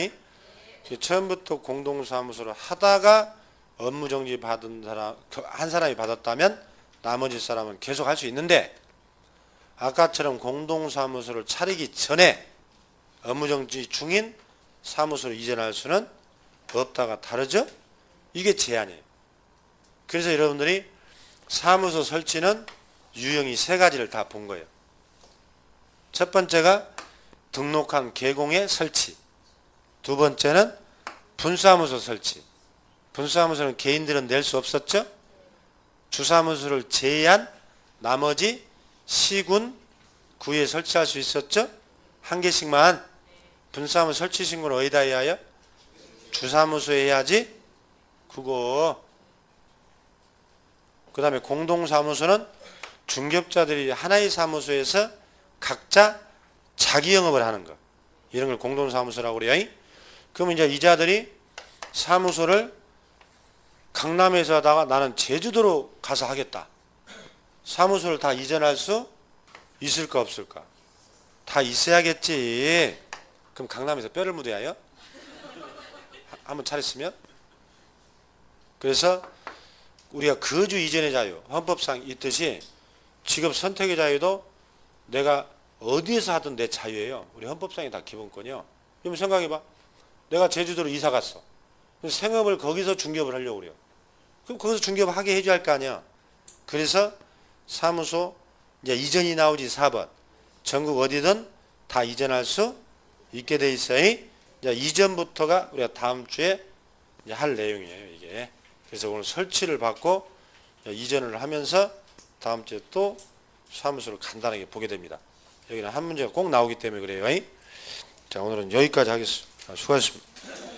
[SPEAKER 1] 처음부터 공동사무소를 하다가 업무정지 받은 사람 한 사람이 받았다면 나머지 사람은 계속 할 수 있는데 아까처럼 공동사무소를 차리기 전에 업무정지 중인 사무소로 이전할 수는 없다가 다르죠? 이게 제한이에요. 그래서 여러분들이 사무소 설치는 유형이 3가지를 다 본 거예요. 첫 번째가 등록한 개공의 설치. 두 번째는 분사무소 설치. 분사무소는 개인들은 낼 수 없었죠? 주사무소를 제외한 나머지 시군, 구에 설치할 수 있었죠? 한 개씩만. 분사무소 설치 신고는 어디다 해야 해요? 주사무소에 해야지. 그거. 그 다음에 공동사무소는 중개업자들이 하나의 사무소에서 각자 자기 영업을 하는 거. 이런 걸 공동사무소라고 그래요. 그러면 이제 이자들이 사무소를 강남에서 하다가 나는 제주도로 가서 하겠다. 사무소를 다 이전할 수 있을까 없을까? 다 있어야겠지. 그럼 강남에서 뼈를 묻어야 해요? 한번 차렸으면? 그래서 우리가 거주 이전의 자유, 헌법상 있듯이 직업 선택의 자유도 내가 어디에서 하든 내 자유예요. 우리 헌법상이 다 기본권이요. 그럼 생각해봐. 내가 제주도로 이사 갔어. 생업을 거기서 중개업을 하려고 그래요. 그럼 거기서 중개업 하게 해줘야 할 거 아니야. 그래서 사무소 이제 이전이 나오지 4번. 전국 어디든 다 이전할 수 있게 돼 있어요. 이제 이전부터가 우리가 다음 주에 이제 할 내용이에요, 이게. 그래서 오늘 설치를 받고 이전을 하면서 다음 주에 또 사무소를 간단하게 보게 됩니다. 여기는 한 문제가 꼭 나오기 때문에 그래요. 자, 오늘은 여기까지 하겠습니다. 수고하셨습니다.